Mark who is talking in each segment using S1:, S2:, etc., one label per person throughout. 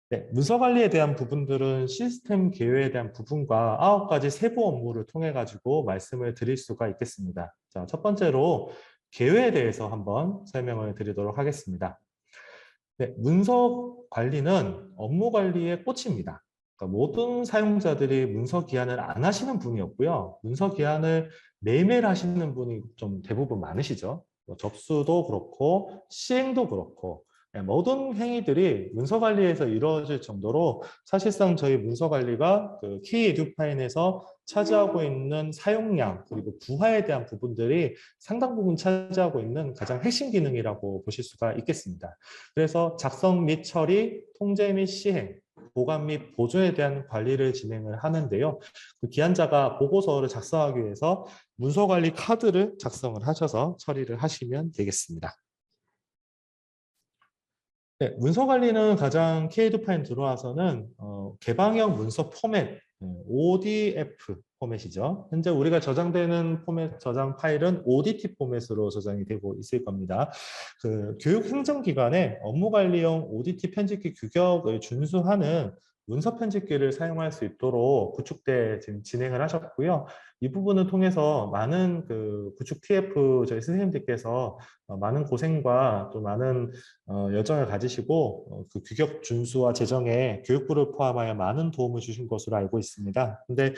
S1: 네, 문서 관리에 대한 부분들은 시스템 개요에 대한 부분과 9가지 세부 업무를 통해 가지고 말씀을 드릴 수가 있겠습니다. 자, 첫 번째로 개요에 대해서 한번 설명을 드리도록 하겠습니다. 네, 문서 관리는 업무 관리의 꽃입니다. 그러니까 모든 사용자들이 문서 기한을 안 하시는 분이었고요. 문서 기한을 매일매일 하시는 분이 좀 대부분 많으시죠. 뭐 접수도 그렇고 시행도 그렇고 네, 모든 행위들이 문서 관리에서 이루어질 정도로 사실상 저희 문서 관리가 그 K 에듀파인에서 차지하고 있는 사용량 그리고 부하에 대한 부분들이 상당 부분 차지하고 있는 가장 핵심 기능이라고 보실 수가 있겠습니다. 그래서 작성 및 처리, 통제 및 시행, 보관 및 보존에 대한 관리를 진행을 하는데요. 그 기한자가 보고서를 작성하기 위해서 문서관리 카드를 작성을 하셔서 처리를 하시면 되겠습니다. 네, 문서 관리는 가장 K에드 파일 들어와서는 개방형 문서 포맷 ODF 포맷이죠. 현재 우리가 저장되는 포맷 저장 파일은 ODT 포맷으로 저장이 되고 있을 겁니다. 그 교육행정기관의 업무관리용 ODT 편집기 규격을 준수하는 문서 편집기를 사용할 수 있도록 구축대 지금 진행을 하셨고요. 이 부분을 통해서 많은 그 구축 TF 저희 선생님들께서 많은 고생과 또 많은 열정을 가지시고 그 규격 준수와 제정에 교육부를 포함하여 많은 도움을 주신 것으로 알고 있습니다. 근데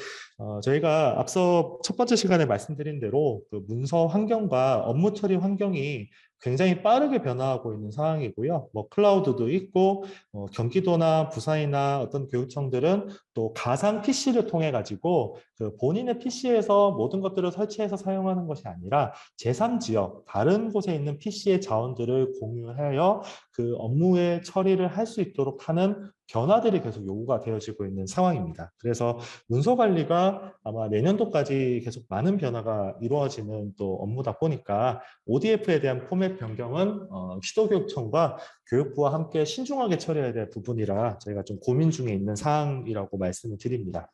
S1: 저희가 앞서 첫 번째 시간에 말씀드린 대로 그 문서 환경과 업무 처리 환경이 굉장히 빠르게 변화하고 있는 상황이고요. 뭐 클라우드도 있고 경기도나 부산이나 어떤 교육청들은 또 가상 PC를 통해 가지고 그 본인의 PC에서 모든 것들을 설치해서 사용하는 것이 아니라 제3지역 다른 곳에 있는 PC의 자원들을 공유하여 그 업무의 처리를 할 수 있도록 하는 변화들이 계속 요구가 되어지고 있는 상황입니다. 그래서 문서 관리가 아마 내년도까지 계속 많은 변화가 이루어지는 또 업무다 보니까 ODF에 대한 포맷 변경은 시도교육청과 교육부와 함께 신중하게 처리해야 될 부분이라 저희가 좀 고민 중에 있는 사항이라고 말씀을 드립니다.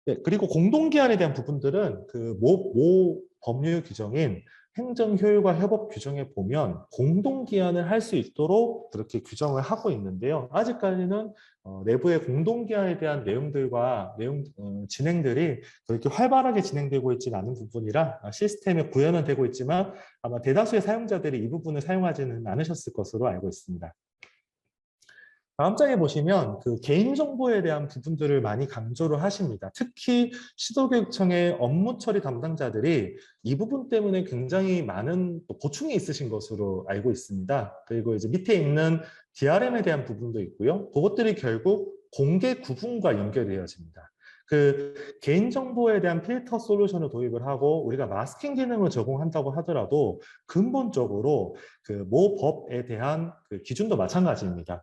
S1: 네, 그리고 공동기한에 대한 부분들은 그 모 법률 규정인 행정효율과 협업 규정에 보면 공동기한을 할 수 있도록 그렇게 규정을 하고 있는데요. 아직까지는 내부의 공동기한에 대한 내용들과 진행들이 그렇게 활발하게 진행되고 있지는 않은 부분이라 시스템에 구현은 되고 있지만 아마 대다수의 사용자들이 이 부분을 사용하지는 않으셨을 것으로 알고 있습니다. 다음 장에 보시면 그 개인정보에 대한 부분들을 많이 강조를 하십니다. 특히 시도교육청의 업무 처리 담당자들이 이 부분 때문에 굉장히 많은 또 고충이 있으신 것으로 알고 있습니다. 그리고 이제 밑에 있는 DRM에 대한 부분도 있고요. 그것들이 결국 공개 구분과 연결되어집니다. 그 개인정보에 대한 필터 솔루션을 도입을 하고 우리가 마스킹 기능을 적용한다고 하더라도 근본적으로 그 모 법에 대한 그 기준도 마찬가지입니다.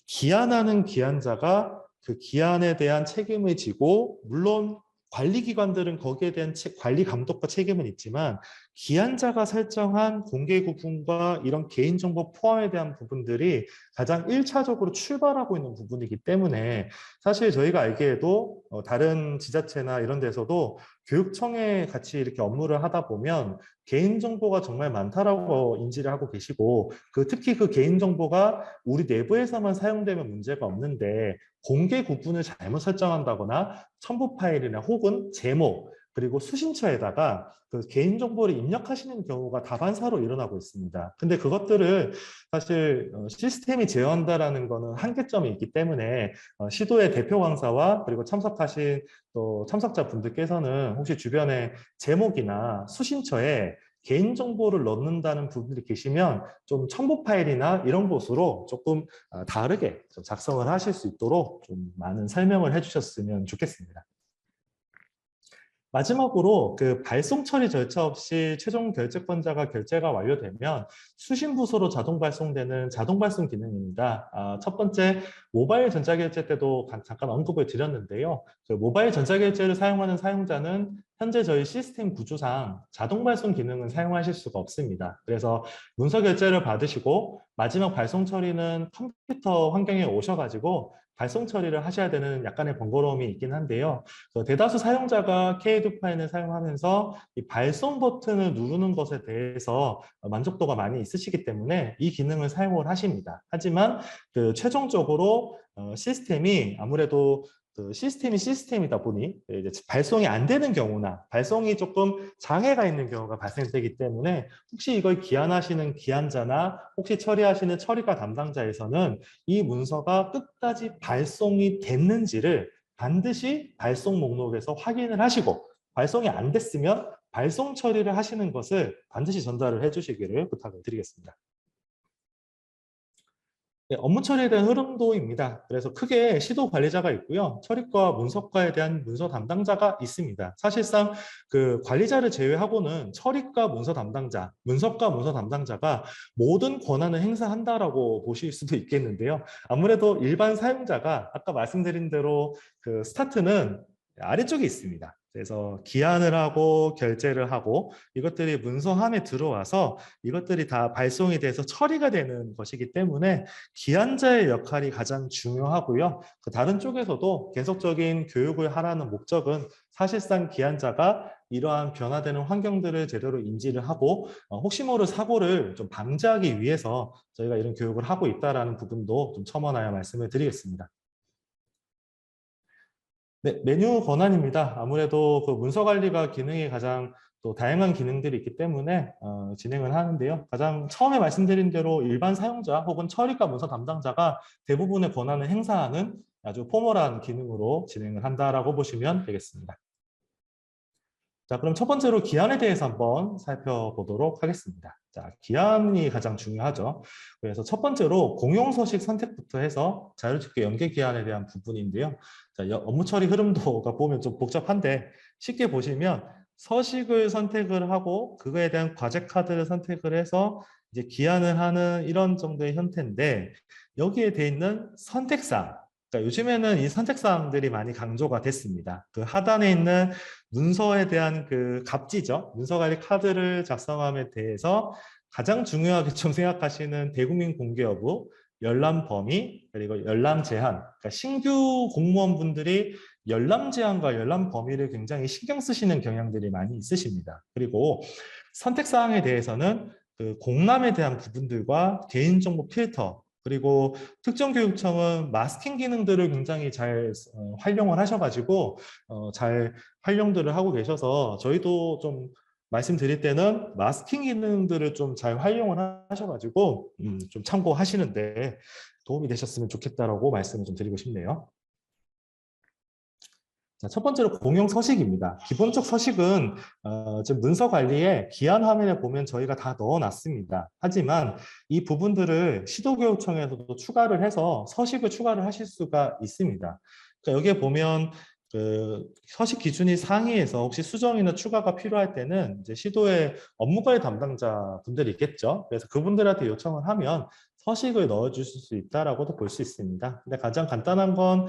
S1: 기한하는 기한자가 그 기한에 대한 책임을 지고 물론 관리기관들은 거기에 대한 관리 감독과 책임은 있지만 기한자가 설정한 공개 구분과 이런 개인정보 포함에 대한 부분들이 가장 1차적으로 출발하고 있는 부분이기 때문에 사실 저희가 알기에도 다른 지자체나 이런 데서도 교육청에 같이 이렇게 업무를 하다 보면 개인정보가 정말 많다라고 인지를 하고 계시고 특히 그 개인정보가 우리 내부에서만 사용되면 문제가 없는데 공개 구분을 잘못 설정한다거나 첨부 파일이나 혹은 제목 그리고 수신처에다가 그 개인정보를 입력하시는 경우가 다반사로 일어나고 있습니다. 근데 그것들을 사실 시스템이 제어한다라는 거는 한계점이 있기 때문에 시도의 대표 강사와 그리고 참석하신 또 참석자분들께서는 혹시 주변에 제목이나 수신처에 개인정보를 넣는다는 분들이 계시면 좀 첨부 파일이나 이런 곳으로 조금 다르게 좀 작성을 하실 수 있도록 좀 많은 설명을 해주셨으면 좋겠습니다. 마지막으로 그 발송 처리 절차 없이 최종 결제권자가 결제가 완료되면 수신 부서로 자동 발송되는 자동 발송 기능입니다. 첫 번째 모바일 전자결제 때도 잠깐 언급을 드렸는데요. 그 모바일 전자결제를 사용하는 사용자는 현재 저희 시스템 구조상 자동 발송 기능은 사용하실 수가 없습니다. 그래서 문서 결제를 받으시고 마지막 발송 처리는 컴퓨터 환경에 오셔가지고 발송 처리를 하셔야 되는 약간의 번거로움이 있긴 한데요. 대다수 사용자가 K2파일을 사용하면서 이 발송 버튼을 누르는 것에 대해서 만족도가 많이 있으시기 때문에 이 기능을 사용을 하십니다. 하지만 최종적으로 시스템이 아무래도 시스템이 시스템이다 보니 이제 발송이 안 되는 경우나 발송이 조금 장애가 있는 경우가 발생되기 때문에 혹시 이걸 기한하시는 기한자나 혹시 처리하시는 처리과 담당자에서는 이 문서가 끝까지 발송이 됐는지를 반드시 발송 목록에서 확인을 하시고 발송이 안 됐으면 발송 처리를 하시는 것을 반드시 전달을 해주시기를 부탁을 드리겠습니다. 네, 업무 처리에 대한 흐름도입니다. 그래서 크게 시도 관리자가 있고요. 처리과, 문서과에 대한 문서 담당자가 있습니다. 사실상 관리자를 제외하고는 처리과 문서 담당자, 문서과 문서 담당자가 모든 권한을 행사한다라고 보실 수도 있겠는데요. 아무래도 일반 사용자가 아까 말씀드린 대로 스타트는 아래쪽에 있습니다. 그래서 기한을 하고 결제를 하고 이것들이 문서함에 들어와서 이것들이 다 발송이 돼서 처리가 되는 것이기 때문에 기한자의 역할이 가장 중요하고요. 다른 쪽에서도 계속적인 교육을 하라는 목적은 사실상 기한자가 이러한 변화되는 환경들을 제대로 인지를 하고 혹시 모를 사고를 좀 방지하기 위해서 저희가 이런 교육을 하고 있다는 부분도 좀 첨언하여 말씀을 드리겠습니다. 네, 메뉴 권한입니다. 아무래도 문서 관리가 기능이 가장 또 다양한 기능들이 있기 때문에 진행을 하는데요. 가장 처음에 말씀드린 대로 일반 사용자 혹은 처리과 문서 담당자가 대부분의 권한을 행사하는 아주 포멀한 기능으로 진행을 한다라고 보시면 되겠습니다. 자, 그럼 첫 번째로 기한에 대해서 한번 살펴보도록 하겠습니다. 자, 기한이 가장 중요하죠. 그래서 첫 번째로 공용서식 선택부터 해서 자율집계 연계 기한에 대한 부분인데요. 자, 업무 처리 흐름도가 보면 좀 복잡한데 쉽게 보시면 서식을 선택을 하고 그거에 대한 과제 카드를 선택을 해서 이제 기한을 하는 이런 정도의 형태인데 여기에 돼 있는 선택사항, 그러니까 요즘에는 이 선택사항들이 많이 강조가 됐습니다. 하단에 있는 문서에 대한 갑지죠. 문서관리 카드를 작성함에 대해서 가장 중요하게 좀 생각하시는 대국민 공개 여부, 열람 범위, 그리고 열람 제한. 그러니까 신규 공무원분들이 열람 제한과 열람 범위를 굉장히 신경 쓰시는 경향들이 많이 있으십니다. 그리고 선택사항에 대해서는 공람에 대한 부분들과 개인정보 필터, 그리고 특정교육청은 마스킹 기능들을 굉장히 잘 활용을 하셔가지고 잘 활용들을 하고 계셔서 저희도 좀 말씀드릴 때는 마스킹 기능들을 좀 잘 활용을 하셔가지고 좀 참고하시는데 도움이 되셨으면 좋겠다라고 말씀을 좀 드리고 싶네요. 자, 첫 번째로 공용 서식입니다. 기본적 서식은 지금 문서 관리에 기한 화면에 보면 저희가 다 넣어놨습니다. 하지만 이 부분들을 시도교육청에서도 추가를 해서 서식을 추가를 하실 수가 있습니다. 그러니까 여기에 보면 서식 기준이 상위에서 혹시 수정이나 추가가 필요할 때는 이제 시도의 업무관리 담당자 분들이 있겠죠. 그래서 그분들한테 요청을 하면 서식을 넣어주실 수 있다라고도 볼 수 있습니다. 근데 가장 간단한 건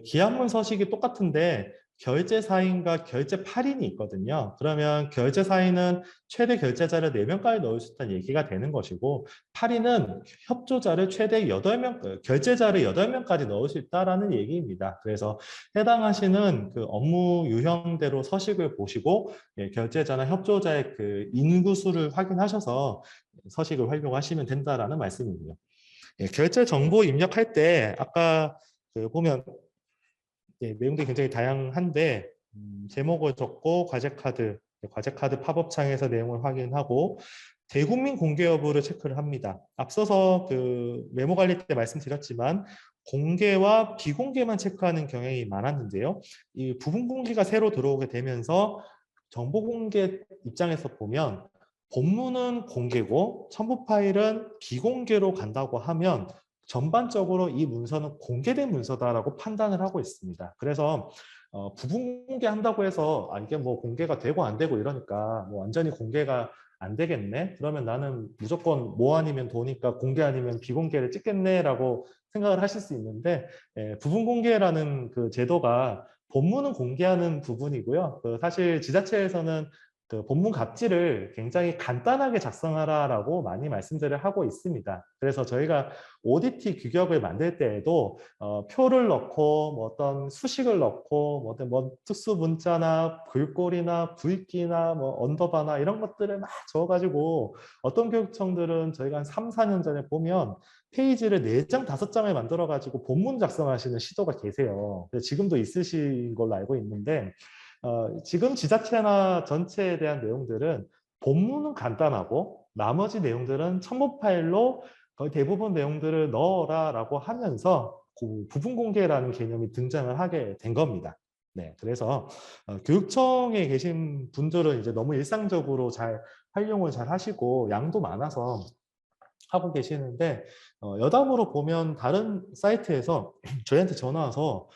S1: 기한문 서식이 똑같은데 결제 사인과 결제 8인이 있거든요. 그러면 결제 사인은 최대 결제자를 4명까지 넣을 수 있다는 얘기가 되는 것이고 8인은 협조자를 최대 8명, 결제자를 8명까지 넣을 수 있다는 얘기입니다. 그래서 해당하시는 업무 유형대로 서식을 보시고 결제자나 협조자의 인구수를 확인하셔서 서식을 활용하시면 된다라는 말씀이고요. 결제 정보 입력할 때 아까 보면 내용들이 굉장히 다양한데 제목을 적고 과제카드 팝업창에서 내용을 확인하고 대국민 공개 여부를 체크를 합니다. 앞서서 메모 관리 때 말씀드렸지만 공개와 비공개만 체크하는 경향이 많았는데요. 이 부분 공개가 새로 들어오게 되면서 정보 공개 입장에서 보면 본문은 공개고 첨부 파일은 비공개로 간다고 하면 전반적으로 이 문서는 공개된 문서다라고 판단을 하고 있습니다. 그래서 부분 공개한다고 해서 이게 뭐 공개가 되고 안 되고 이러니까 뭐 완전히 공개가 안 되겠네? 그러면 나는 무조건 뭐 아니면 도니까 공개 아니면 비공개를 찍겠네라고 생각을 하실 수 있는데 부분 공개라는 제도가 본문은 공개하는 부분이고요. 사실 지자체에서는 그 본문 갑질을 굉장히 간단하게 작성하라라고 많이 말씀들을 하고 있습니다. 그래서 저희가 ODT 규격을 만들 때에도 표를 넣고 뭐 어떤 수식을 넣고 뭐 특수 문자나 글꼴이나 굵기나 뭐 언더바나 이런 것들을 막 적어가지고 어떤 교육청들은 저희가 한 3, 4년 전에 보면 페이지를 4장, 5장을 만들어가지고 본문 작성하시는 시도가 계세요. 지금도 있으신 걸로 알고 있는데 지금 지자체나 전체에 대한 내용들은 본문은 간단하고 나머지 내용들은 첨부 파일로 거의 대부분 내용들을 넣어라라고 하면서 그 부분 공개라는 개념이 등장을 하게 된 겁니다. 네, 그래서 교육청에 계신 분들은 이제 너무 일상적으로 잘 활용을 잘 하시고 양도 많아서 하고 계시는데 여담으로 보면 다른 사이트에서 저희한테 전화 와서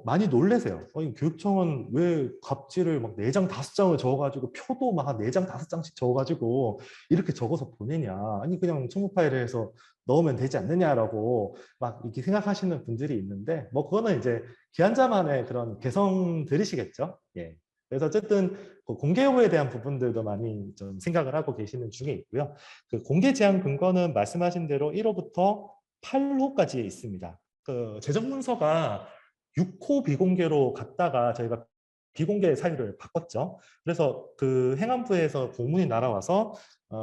S1: 많이 놀래세요. 교육청은 왜 갑질을 막 4장, 5장을 적어가지고 표도 막 한 4장, 5장씩 적어가지고 이렇게 적어서 보내냐. 아니 그냥 첨부 파일에 해서 넣으면 되지 않느냐라고 막 이렇게 생각하시는 분들이 있는데 뭐 그거는 이제 기한자만의 그런 개성들이시겠죠. 예. 그래서 어쨌든 그 공개 여부에 대한 부분들도 많이 좀 생각을 하고 계시는 중에 있고요. 그 공개 제한 근거는 말씀하신 대로 1호부터 8호까지 있습니다. 그 재정 문서가 6호 비공개로 갔다가 저희가 비공개 사유를 바꿨죠. 그래서 그 행안부에서 공문이 날아와서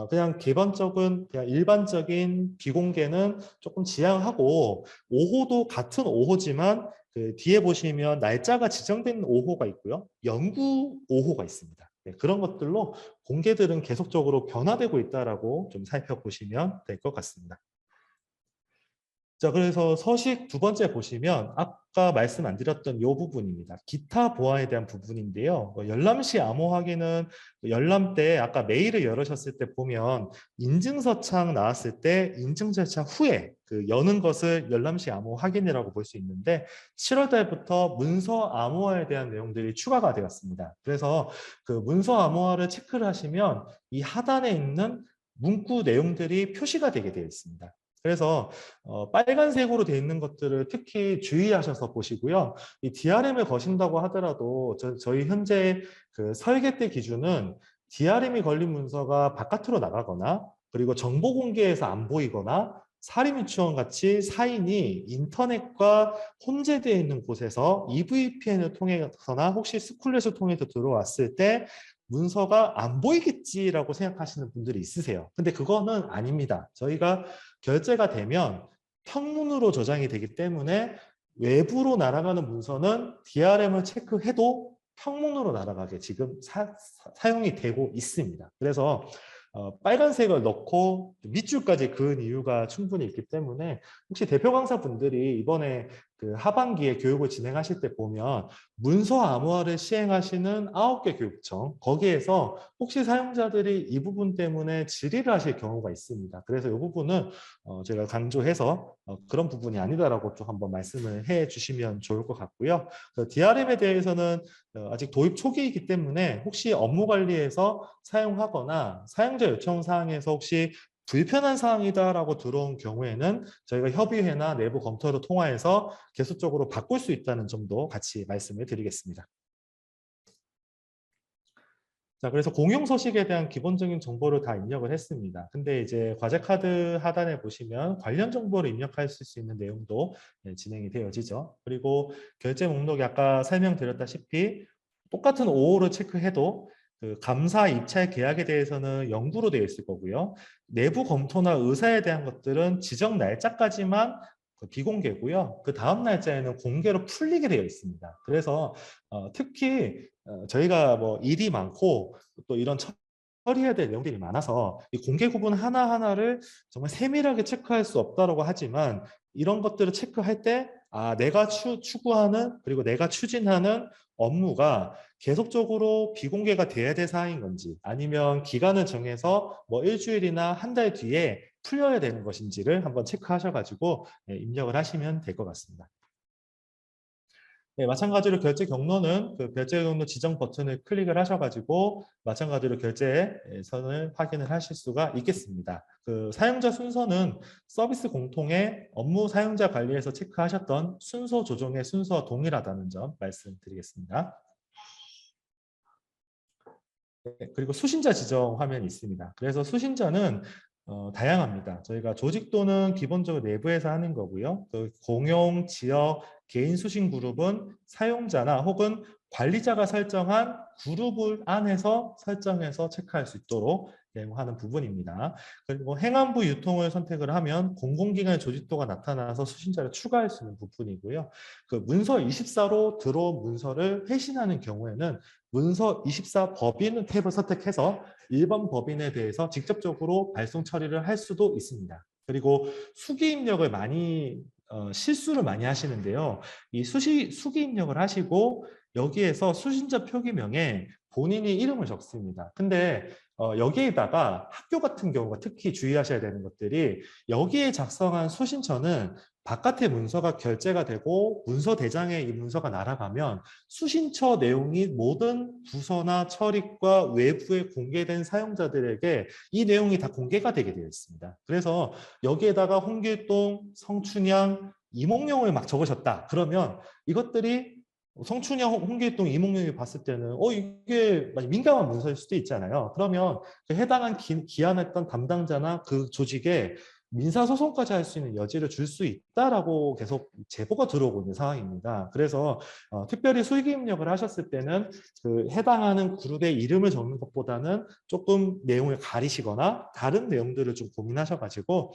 S1: 그냥 기본적인 그냥 일반적인 비공개는 조금 지양하고 5호도 같은 5호지만 그 뒤에 보시면 날짜가 지정된 5호가 있고요. 연구 5호가 있습니다. 네, 그런 것들로 공개들은 계속적으로 변화되고 있다라고 좀 살펴보시면 될 것 같습니다. 자, 그래서 서식 두 번째 보시면 아까 말씀 안 드렸던 이 부분입니다. 기타 보안에 대한 부분인데요. 열람시 암호 확인은 열람 때 아까 메일을 열으셨을 때 보면 인증서 창 나왔을 때 인증 절차 후에 그 여는 것을 열람시 암호 확인이라고 볼 수 있는데 7월 달부터 문서 암호화에 대한 내용들이 추가가 되었습니다. 그래서 그 문서 암호화를 체크를 하시면 이 하단에 있는 문구 내용들이 표시가 되게 되어 있습니다. 그래서 빨간색으로 되어 있는 것들을 특히 주의하셔서 보시고요. 이 DRM을 거신다고 하더라도 저희 현재 그 설계 때 기준은 DRM이 걸린 문서가 바깥으로 나가거나 그리고 정보 공개에서 안 보이거나 사립유치원 같이 사인이 인터넷과 혼재되어 있는 곳에서 EVPN을 통해서나 혹시 스쿨렛을 통해서 들어왔을 때 문서가 안 보이겠지라고 생각하시는 분들이 있으세요. 근데 그거는 아닙니다. 저희가 결제가 되면 평문으로 저장이 되기 때문에 외부로 날아가는 문서는 DRM을 체크해도 평문으로 날아가게 지금 사용이 되고 있습니다. 그래서 빨간색을 넣고 밑줄까지 그은 이유가 충분히 있기 때문에 혹시 대표 강사분들이 이번에 그 하반기에 교육을 진행하실 때 보면 문서 암호화를 시행하시는 9개 교육청 거기에서 혹시 사용자들이 이 부분 때문에 질의를 하실 경우가 있습니다. 그래서 이 부분은 제가 강조해서 그런 부분이 아니다라고 좀 한번 말씀을 해 주시면 좋을 것 같고요. DRM에 대해서는 아직 도입 초기이기 때문에 혹시 업무 관리에서 사용하거나 사용자 요청 사항에서 혹시 불편한 사항이다라고 들어온 경우에는 저희가 협의회나 내부 검토를 통해서 계속적으로 바꿀 수 있다는 점도 같이 말씀을 드리겠습니다. 자, 그래서 공용 서식에 대한 기본적인 정보를 다 입력을 했습니다. 근데 이제 과제 카드 하단에 보시면 관련 정보를 입력할 수 있는 내용도 진행이 되어지죠. 그리고 결제 목록이 아까 설명드렸다시피 똑같은 5호를 체크해도 그 감사 입찰 계약에 대해서는 영구로 되어 있을 거고요. 내부 검토나 의사에 대한 것들은 지정 날짜까지만 비공개고요. 그 다음 날짜에는 공개로 풀리게 되어 있습니다. 그래서 특히 저희가 뭐 일이 많고 또 이런 처리해야 될 내용들이 많아서 이 공개 구분 하나하나를 정말 세밀하게 체크할 수 없다고 하지만 이런 것들을 체크할 때 내가 추구하는 그리고 내가 추진하는 업무가 계속적으로 비공개가 돼야 될 사항인 건지 아니면 기간을 정해서 뭐 일주일이나 한 달 뒤에 풀려야 되는 것인지를 한번 체크하셔가지고 입력을 하시면 될 것 같습니다. 네, 마찬가지로 결제 경로는 그 결제 경로 지정 버튼을 클릭을 하셔가지고 마찬가지로 결제 선을 확인을 하실 수가 있겠습니다. 그 사용자 순서는 서비스 공통의 업무 사용자 관리에서 체크하셨던 순서 조정의 순서와 동일하다는 점 말씀드리겠습니다. 네, 그리고 수신자 지정 화면이 있습니다. 그래서 수신자는 다양합니다. 저희가 조직 또는 기본적으로 내부에서 하는 거고요. 그 공용, 지역, 개인 수신 그룹은 사용자나 혹은 관리자가 설정한 그룹을 안에서 설정해서 체크할 수 있도록 하는 부분입니다. 그리고 행안부 유통을 선택을 하면 공공기관의 조직도가 나타나서 수신자를 추가할 수 있는 부분이고요. 그 문서 24로 들어온 문서를 회신하는 경우에는 문서 24 법인 탭을 선택해서 일반 법인에 대해서 직접적으로 발송 처리를 할 수도 있습니다. 그리고 수기 입력을 많이 실수를 많이 하시는데요. 이 수기 입력을 하시고 여기에서 수신자 표기명에 본인이 이름을 적습니다. 근데 여기에다가 학교 같은 경우가 특히 주의하셔야 되는 것들이 여기에 작성한 수신처는 바깥의 문서가 결제가 되고 문서 대장에 이 문서가 날아가면 수신처 내용이 모든 부서나 처리과 외부에 공개된 사용자들에게 이 내용이 다 공개가 되게 되어 있습니다. 그래서 여기에다가 홍길동, 성춘향, 이몽룡을 막 적으셨다. 그러면 이것들이 성춘향, 홍길동, 이몽룡이 봤을 때는 이게 민감한 문서일 수도 있잖아요. 그러면 그 해당한 기한했던 담당자나 그 조직에 민사소송까지 할 수 있는 여지를 줄 수 있다라고 계속 제보가 들어오고 있는 상황입니다. 그래서 특별히 수기 입력을 하셨을 때는 그 해당하는 그룹의 이름을 적는 것보다는 조금 내용을 가리시거나 다른 내용들을 좀 고민하셔가지고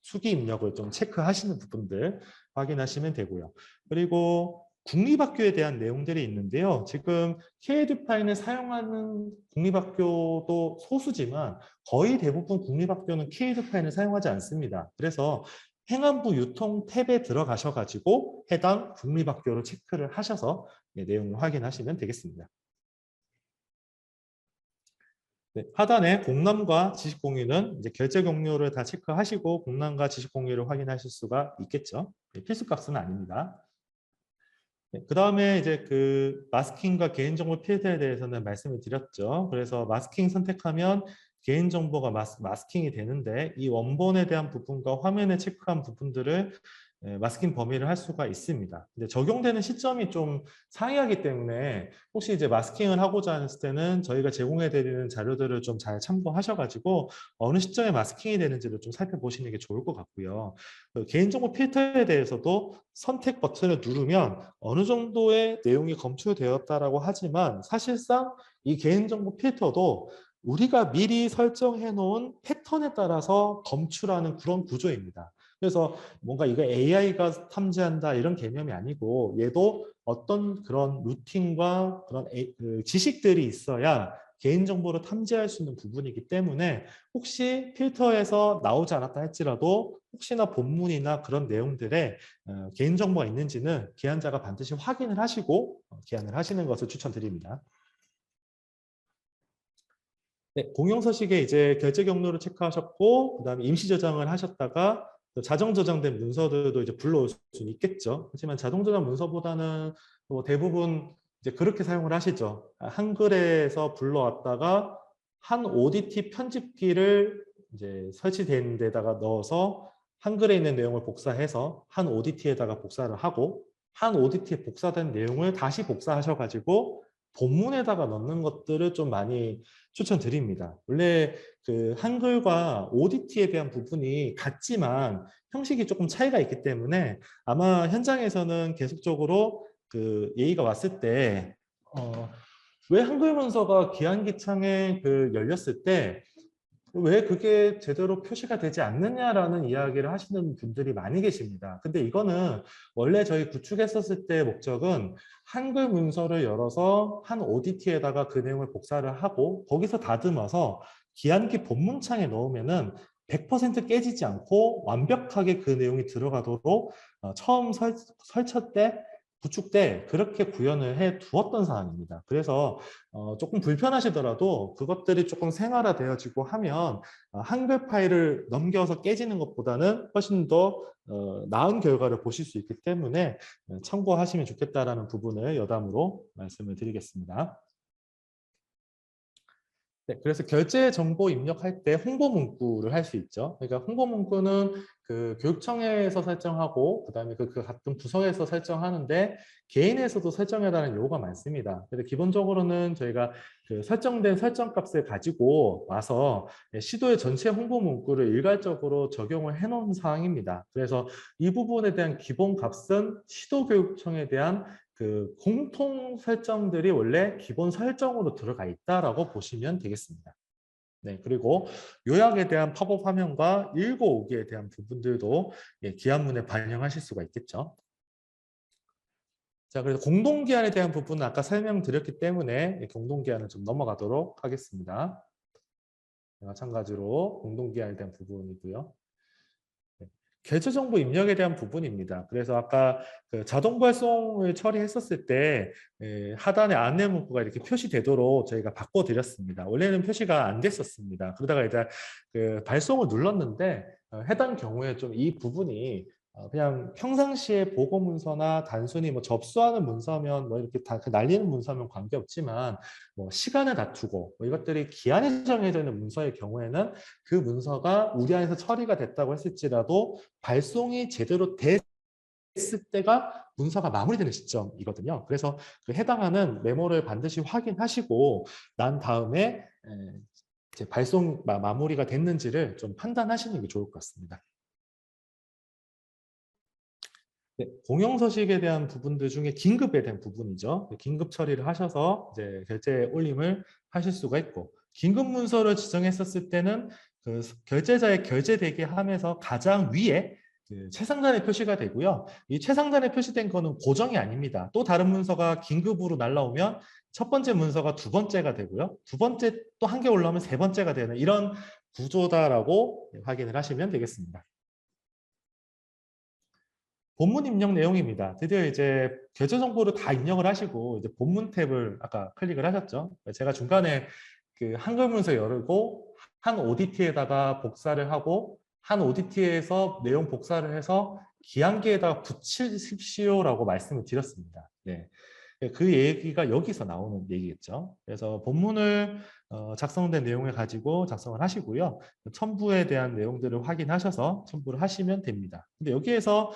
S1: 수기 입력을 좀 체크하시는 부분들 확인하시면 되고요. 그리고 국립학교에 대한 내용들이 있는데요. 지금 K-에듀파인을 사용하는 국립학교도 소수지만 거의 대부분 국립학교는 K-에듀파인을 사용하지 않습니다. 그래서 행안부 유통 탭에 들어가셔가지고 해당 국립학교를 체크를 하셔서 내용을 확인하시면 되겠습니다. 네, 하단에 공람과 지식공유는 이제 결제 경로를 다 체크하시고 공람과 지식공유를 확인하실 수가 있겠죠. 필수값은 아닙니다. 네, 그 다음에 이제 그 마스킹과 개인정보 필터에 대해서는 말씀을 드렸죠. 그래서 마스킹 선택하면 개인정보가 마스킹이 되는데 이 원본에 대한 부분과 화면에 체크한 부분들을 마스킹 범위를 할 수가 있습니다. 근데 적용되는 시점이 좀 상이하기 때문에 혹시 이제 마스킹을 하고자 했을 때는 저희가 제공해 드리는 자료들을 좀 잘 참고하셔가지고 어느 시점에 마스킹이 되는지를 좀 살펴보시는 게 좋을 것 같고요. 그 개인정보 필터에 대해서도 선택 버튼을 누르면 어느 정도의 내용이 검출되었다라고 하지만 사실상 이 개인정보 필터도 우리가 미리 설정해 놓은 패턴에 따라서 검출하는 그런 구조입니다. 그래서 뭔가 이거 AI가 탐지한다 이런 개념이 아니고 얘도 어떤 그런 루틴과 그런 그 지식들이 있어야 개인정보를 탐지할 수 있는 부분이기 때문에 혹시 필터에서 나오지 않았다 할지라도 혹시나 본문이나 그런 내용들에 개인정보가 있는지는 기한자가 반드시 확인을 하시고 기한을 하시는 것을 추천드립니다. 네, 공용서식에 이제 결제 경로를 체크하셨고 그다음에 임시 저장을 하셨다가 자동 저장된 문서들도 이제 불러올 수는 있겠죠. 하지만 자동 저장 문서보다는 뭐 대부분 이제 그렇게 사용을 하시죠. 한글에서 불러왔다가 한 ODT 편집기를 이제 설치된 데다가 넣어서 한글에 있는 내용을 복사해서 한 ODT에다가 복사를 하고 한 ODT에 복사된 내용을 다시 복사하셔가지고 본문에다가 넣는 것들을 좀 많이 추천드립니다. 원래 그 한글과 ODT에 대한 부분이 같지만 형식이 조금 차이가 있기 때문에 아마 현장에서는 계속적으로 그 예의가 왔을 때 왜 한글 문서가 기한기창에 그 열렸을 때 왜 그게 제대로 표시가 되지 않느냐라는 이야기를 하시는 분들이 많이 계십니다. 근데 이거는 원래 저희 구축했었을 때 목적은 한글 문서를 열어서 한 ODT에다가 그 내용을 복사를 하고 거기서 다듬어서 기한기 본문창에 넣으면은 100% 깨지지 않고 완벽하게 그 내용이 들어가도록 처음 설치 때 구축 때 그렇게 구현을 해 두었던 사항입니다. 그래서 조금 불편하시더라도 그것들이 조금 생활화되어지고 하면 한글 파일을 넘겨서 깨지는 것보다는 훨씬 더 나은 결과를 보실 수 있기 때문에 참고하시면 좋겠다라는 부분을 여담으로 말씀을 드리겠습니다. 네, 그래서 결제 정보 입력할 때 홍보 문구를 할 수 있죠. 그러니까 홍보 문구는 그 교육청에서 설정하고 그다음에 그 같은 부서에서 설정하는데 개인에서도 설정해 달라는 요구가 많습니다. 근데 기본적으로는 저희가 그 설정된 설정 값을 가지고 와서 시도의 전체 홍보 문구를 일괄적으로 적용을 해 놓은 사항입니다. 그래서 이 부분에 대한 기본 값은 시도교육청에 대한 그 공통 설정들이 원래 기본 설정으로 들어가 있다라고 보시면 되겠습니다. 네, 그리고 요약에 대한 팝업 화면과 읽어오기에 대한 부분들도 기한문에 반영하실 수가 있겠죠. 자, 그래서 공동기한에 대한 부분은 아까 설명드렸기 때문에 공동기한을 좀 넘어가도록 하겠습니다. 마찬가지로 공동기한에 대한 부분이고요. 결제 정보 입력에 대한 부분입니다. 그래서 아까 그 자동 발송을 처리했었을 때 하단에 안내 문구가 이렇게 표시되도록 저희가 바꿔드렸습니다. 원래는 표시가 안 됐었습니다. 그러다가 일단 그 발송을 눌렀는데 해당 경우에 좀 이 부분이 그냥 평상시에 보고 문서나 단순히 뭐 접수하는 문서면 뭐 이렇게 다 날리는 문서면 관계없지만 뭐 시간을 다투고 뭐 이것들이 기한이 정해져 있는 문서의 경우에는 그 문서가 우리 안에서 처리가 됐다고 했을지라도 발송이 제대로 됐을 때가 문서가 마무리되는 시점이거든요. 그래서 그 해당하는 메모를 반드시 확인하시고 난 다음에 이제 발송 마무리가 됐는지를 좀 판단하시는 게 좋을 것 같습니다. 네, 공용서식에 대한 부분들 중에 긴급에 대한 부분이죠. 긴급 처리를 하셔서 이제 결제 올림을 하실 수가 있고, 긴급 문서를 지정했었을 때는 그 결제자의 결제 대기함에서 가장 위에 그 최상단에 표시가 되고요. 이 최상단에 표시된 거는 고정이 아닙니다. 또 다른 문서가 긴급으로 날라오면 첫 번째 문서가 두 번째가 되고요. 두 번째 또 한 개 올라오면 세 번째가 되는 이런 구조다라고 확인을 하시면 되겠습니다. 본문 입력 내용입니다. 드디어 이제 결제 정보를 다 입력을 하시고 이제 본문 탭을 아까 클릭을 하셨죠. 제가 중간에 그 한글 문서 열고 한 ODT에다가 복사를 하고 한 ODT에서 내용 복사를 해서 기한기에다가 붙이십시오라고 말씀을 드렸습니다. 네. 그 얘기가 여기서 나오는 얘기겠죠. 그래서 본문을 작성된 내용을 가지고 작성을 하시고요. 첨부에 대한 내용들을 확인하셔서 첨부를 하시면 됩니다. 근데 여기에서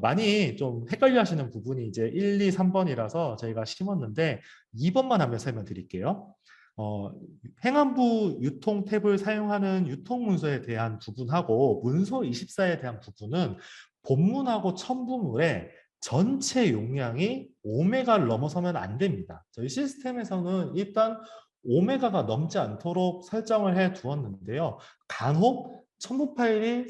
S1: 많이 좀 헷갈려 하시는 부분이 이제 1, 2, 3번이라서 저희가 심었는데 2번만 한번 설명드릴게요. 행안부 유통 탭을 사용하는 유통 문서에 대한 부분하고 문서 24에 대한 부분은 본문하고 첨부물에 전체 용량이 5메가를 넘어서면 안 됩니다. 저희 시스템에서는 일단 5메가가 넘지 않도록 설정을 해 두었는데요. 간혹 첨부 파일이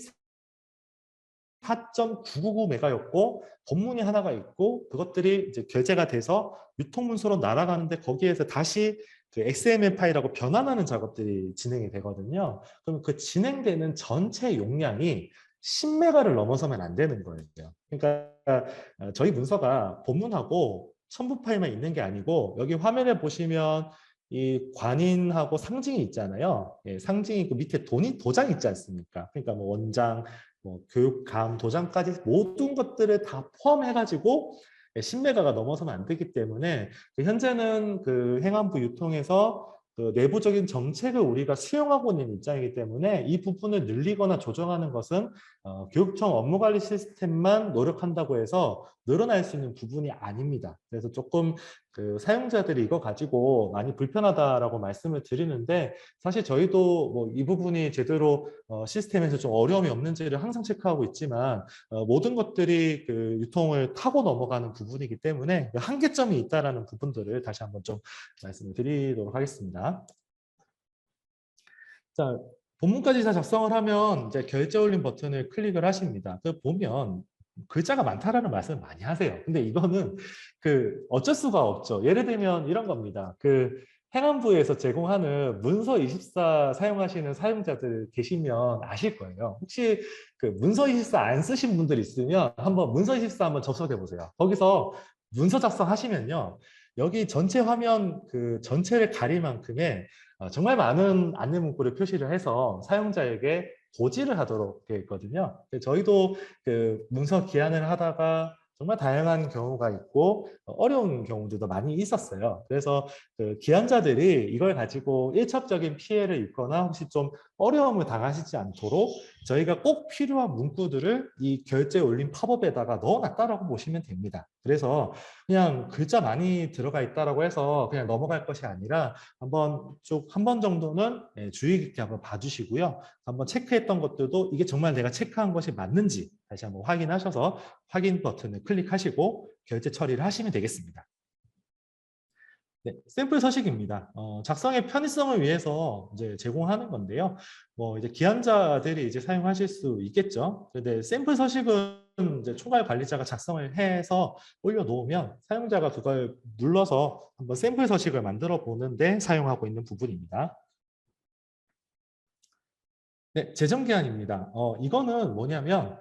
S1: 4.999메가였고 본문이 하나가 있고 그것들이 이제 결제가 돼서 유통문서로 날아가는데 거기에서 다시 그 XML 파일하고 변환하는 작업들이 진행이 되거든요. 그럼 그 진행되는 전체 용량이 10메가를 넘어서면 안 되는 거예요. 그러니까 저희 문서가 본문하고 첨부 파일만 있는 게 아니고 여기 화면에 보시면 이 관인하고 상징이 있잖아요. 예, 상징이 있고 밑에 도장 있지 않습니까? 그러니까 뭐 원장, 뭐 교육감, 도장까지 모든 것들을 다 포함해가지고 신메가가 넘어서면 안 되기 때문에 현재는 그 행안부 유통에서 그 내부적인 정책을 우리가 수용하고 있는 입장이기 때문에 이 부분을 늘리거나 조정하는 것은 교육청 업무관리 시스템만 노력한다고 해서 늘어날 수 있는 부분이 아닙니다. 그래서 조금 그 사용자들이 이거 가지고 많이 불편하다라고 말씀을 드리는데 사실 저희도 뭐 이 부분이 제대로 시스템에서 좀 어려움이 없는지를 항상 체크하고 있지만 모든 것들이 그 유통을 타고 넘어가는 부분이기 때문에 한계점이 있다라는 부분들을 다시 한번 좀 말씀을 드리도록 하겠습니다. 자, 본문까지 다 작성을 하면 이제 결제 올림 버튼을 클릭을 하십니다. 그 보면 글자가 많다라는 말씀을 많이 하세요. 근데 이거는 그 어쩔 수가 없죠. 예를 들면 이런 겁니다. 그 행안부에서 제공하는 문서24 사용하시는 사용자들 계시면 아실 거예요. 혹시 그 문서24 안 쓰신 분들 있으면 한번 문서24 한번 접속해 보세요. 거기서 문서 작성하시면요. 여기 전체 화면 그 전체를 가릴 만큼의 정말 많은 안내 문구를 표시를 해서 사용자에게 고지를 하도록 되어 있거든요. 저희도 그 문서 기한을 하다가 정말 다양한 경우가 있고 어려운 경우들도 많이 있었어요. 그래서 그 기한자들이 이걸 가지고 일차적인 피해를 입거나 혹시 좀 어려움을 당하시지 않도록 저희가 꼭 필요한 문구들을 이 결제 올림 팝업에다가 넣어놨다라고 보시면 됩니다. 그래서 그냥 글자 많이 들어가 있다라고 해서 그냥 넘어갈 것이 아니라 한번 쭉 한 번 정도는 주의 깊게 한번 봐주시고요. 한번 체크했던 것들도 이게 정말 내가 체크한 것이 맞는지 다시 한번 확인하셔서 확인 버튼을 클릭하시고 결제 처리를 하시면 되겠습니다. 네, 샘플 서식입니다. 작성의 편의성을 위해서 이제 제공하는 건데요. 뭐 이제 기한자들이 이제 사용하실 수 있겠죠. 근데 샘플 서식은 이제 총괄 관리자가 작성을 해서 올려놓으면 사용자가 그걸 눌러서 한번 샘플 서식을 만들어 보는데 사용하고 있는 부분입니다. 네, 재정기한입니다. 이거는 뭐냐면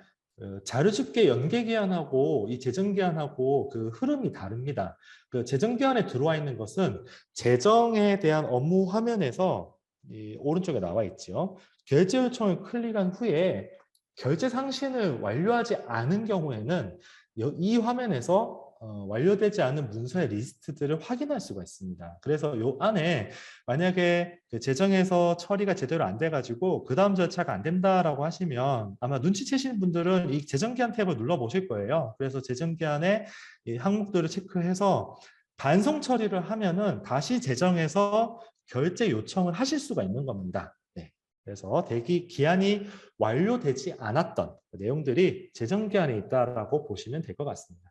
S1: 자료집계 연계기한하고 이 재정기한하고 그 흐름이 다릅니다. 그 재정기한에 들어와 있는 것은 재정에 대한 업무 화면에서 이 오른쪽에 나와 있죠. 결제 요청을 클릭한 후에 결제 상신을 완료하지 않은 경우에는 이 화면에서 완료되지 않은 문서의 리스트들을 확인할 수가 있습니다. 그래서 요 안에 만약에 그 재정에서 처리가 제대로 안 돼가지고 그 다음 절차가 안 된다라고 하시면 아마 눈치채시는 분들은 이 재정기한 탭을 눌러 보실 거예요. 그래서 재정기한의 이 항목들을 체크해서 반송 처리를 하면은 다시 재정에서 결제 요청을 하실 수가 있는 겁니다. 네. 그래서 대기 기한이 완료되지 않았던 내용들이 재정기한에 있다라고 보시면 될 것 같습니다.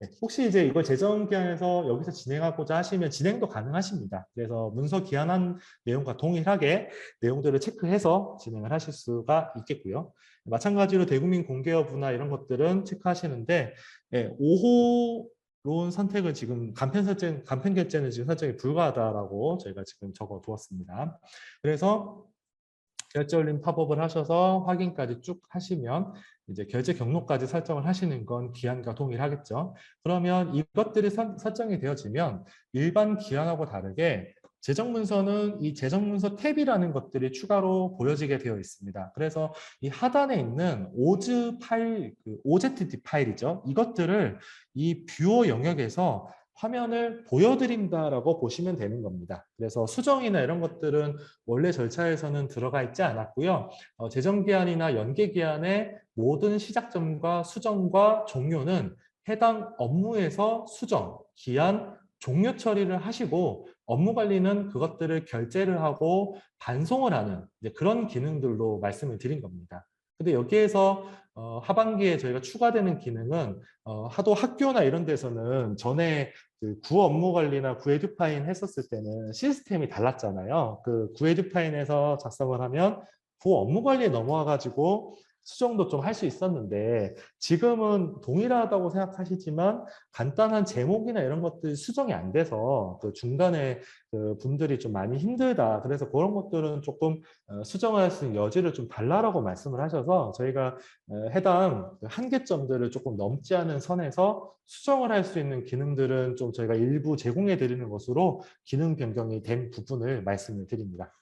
S1: 네, 혹시 이제 이걸 재정기한에서 여기서 진행하고자 하시면 진행도 가능하십니다. 그래서 문서 기한한 내용과 동일하게 내용들을 체크해서 진행을 하실 수가 있겠고요. 마찬가지로 대국민 공개 여부나 이런 것들은 체크하시는데 5호 선택을 지금 간편 결제는 지금 설정이 불가하다라고 저희가 지금 적어 두었습니다. 그래서 결제 올림 팝업을 하셔서 확인까지 쭉 하시면 이제 결제 경로까지 설정을 하시는 건 기한과 동일하겠죠. 그러면 이것들이 설정이 되어지면 일반 기한하고 다르게 재정문서는 이 재정문서 탭이라는 것들이 추가로 보여지게 되어 있습니다. 그래서 이 하단에 있는 OZ 파일, 그 OZT 파일이죠. 이것들을 이 뷰어 영역에서 화면을 보여드린다라고 보시면 되는 겁니다. 그래서 수정이나 이런 것들은 원래 절차에서는 들어가 있지 않았고요. 재정기한이나 연계기한의 모든 시작점과 수정과 종료는 해당 업무에서 수정, 기한, 종료 처리를 하시고 업무 관리는 그것들을 결제를 하고 반송을 하는 그런 기능들로 말씀을 드린 겁니다. 근데 여기에서 하반기에 저희가 추가되는 기능은 하도 학교나 이런 데서는 전에 그 구업무 관리나 구에듀파인 했었을 때는 시스템이 달랐잖아요. 그 구에듀파인에서 작성을 하면 구업무 관리에 넘어와가지고 수정도 좀 할 수 있었는데 지금은 동일하다고 생각하시지만 간단한 제목이나 이런 것들이 수정이 안 돼서 그 중간에 그 분들이 좀 많이 힘들다. 그래서 그런 것들은 조금 수정할 수 있는 여지를 좀 달라라고 말씀을 하셔서 저희가 해당 그 한계점들을 조금 넘지 않은 선에서 수정을 할 수 있는 기능들은 좀 저희가 일부 제공해 드리는 것으로 기능 변경이 된 부분을 말씀을 드립니다.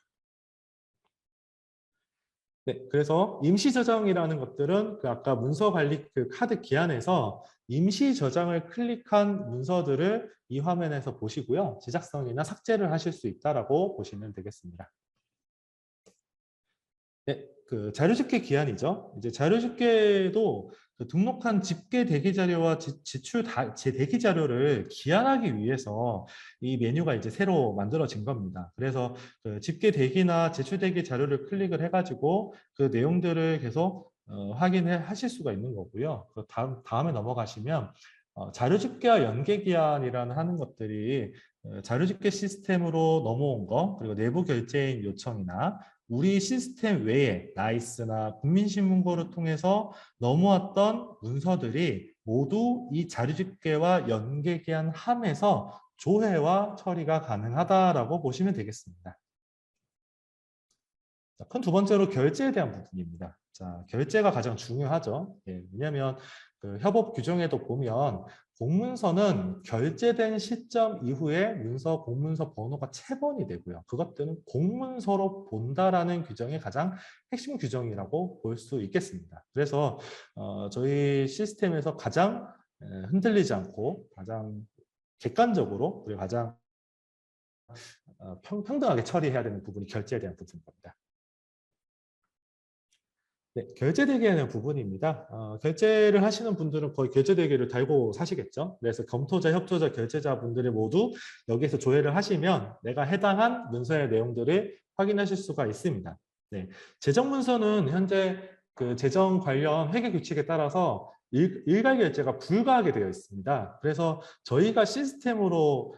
S1: 네, 그래서 임시 저장이라는 것들은 그 아까 문서 관리 그 카드 기한에서 임시 저장을 클릭한 문서들을 이 화면에서 보시고요. 제작성이나 삭제를 하실 수 있다라고 보시면 되겠습니다. 네, 그 자료집계 기한이죠. 이제 자료집계도 그 등록한 집계 대기 자료와 지출 대기 자료를 기한하기 위해서 이 메뉴가 이제 새로 만들어진 겁니다. 그래서 그 집계 대기나 제출 대기 자료를 클릭을 해가지고 그 내용들을 계속 확인해 하실 수가 있는 거고요. 그 다음에 넘어가시면 자료 집계와 연계 기한이라는 하는 것들이 자료 집계 시스템으로 넘어온 거 그리고 내부 결제인 요청이나 우리 시스템 외에 나이스나 국민신문고를 통해서 넘어왔던 문서들이 모두 이 자료집계와 연계기한 함에서 조회와 처리가 가능하다라고 보시면 되겠습니다. 큰 두 번째로 결제에 대한 부분입니다. 자, 결제가 가장 중요하죠. 예, 왜냐하면 그 협업 규정에도 보면 공문서는 결제된 시점 이후에 문서 공문서 번호가 체번이 되고요. 그것들은 공문서로 본다라는 규정이 가장 핵심 규정이라고 볼 수 있겠습니다. 그래서 저희 시스템에서 가장 흔들리지 않고 가장 객관적으로 그리고 가장 평등하게 처리해야 되는 부분이 결제에 대한 부분인 겁니다. 네, 결제 대기하는 부분입니다. 결제를 하시는 분들은 거의 결제 대기를 달고 사시겠죠. 그래서 검토자, 협조자, 결제자 분들이 모두 여기에서 조회를 하시면 내가 해당한 문서의 내용들을 확인하실 수가 있습니다. 네, 재정 문서는 현재 그 재정 관련 회계 규칙에 따라서 일괄 결제가 불가하게 되어 있습니다. 그래서 저희가 시스템으로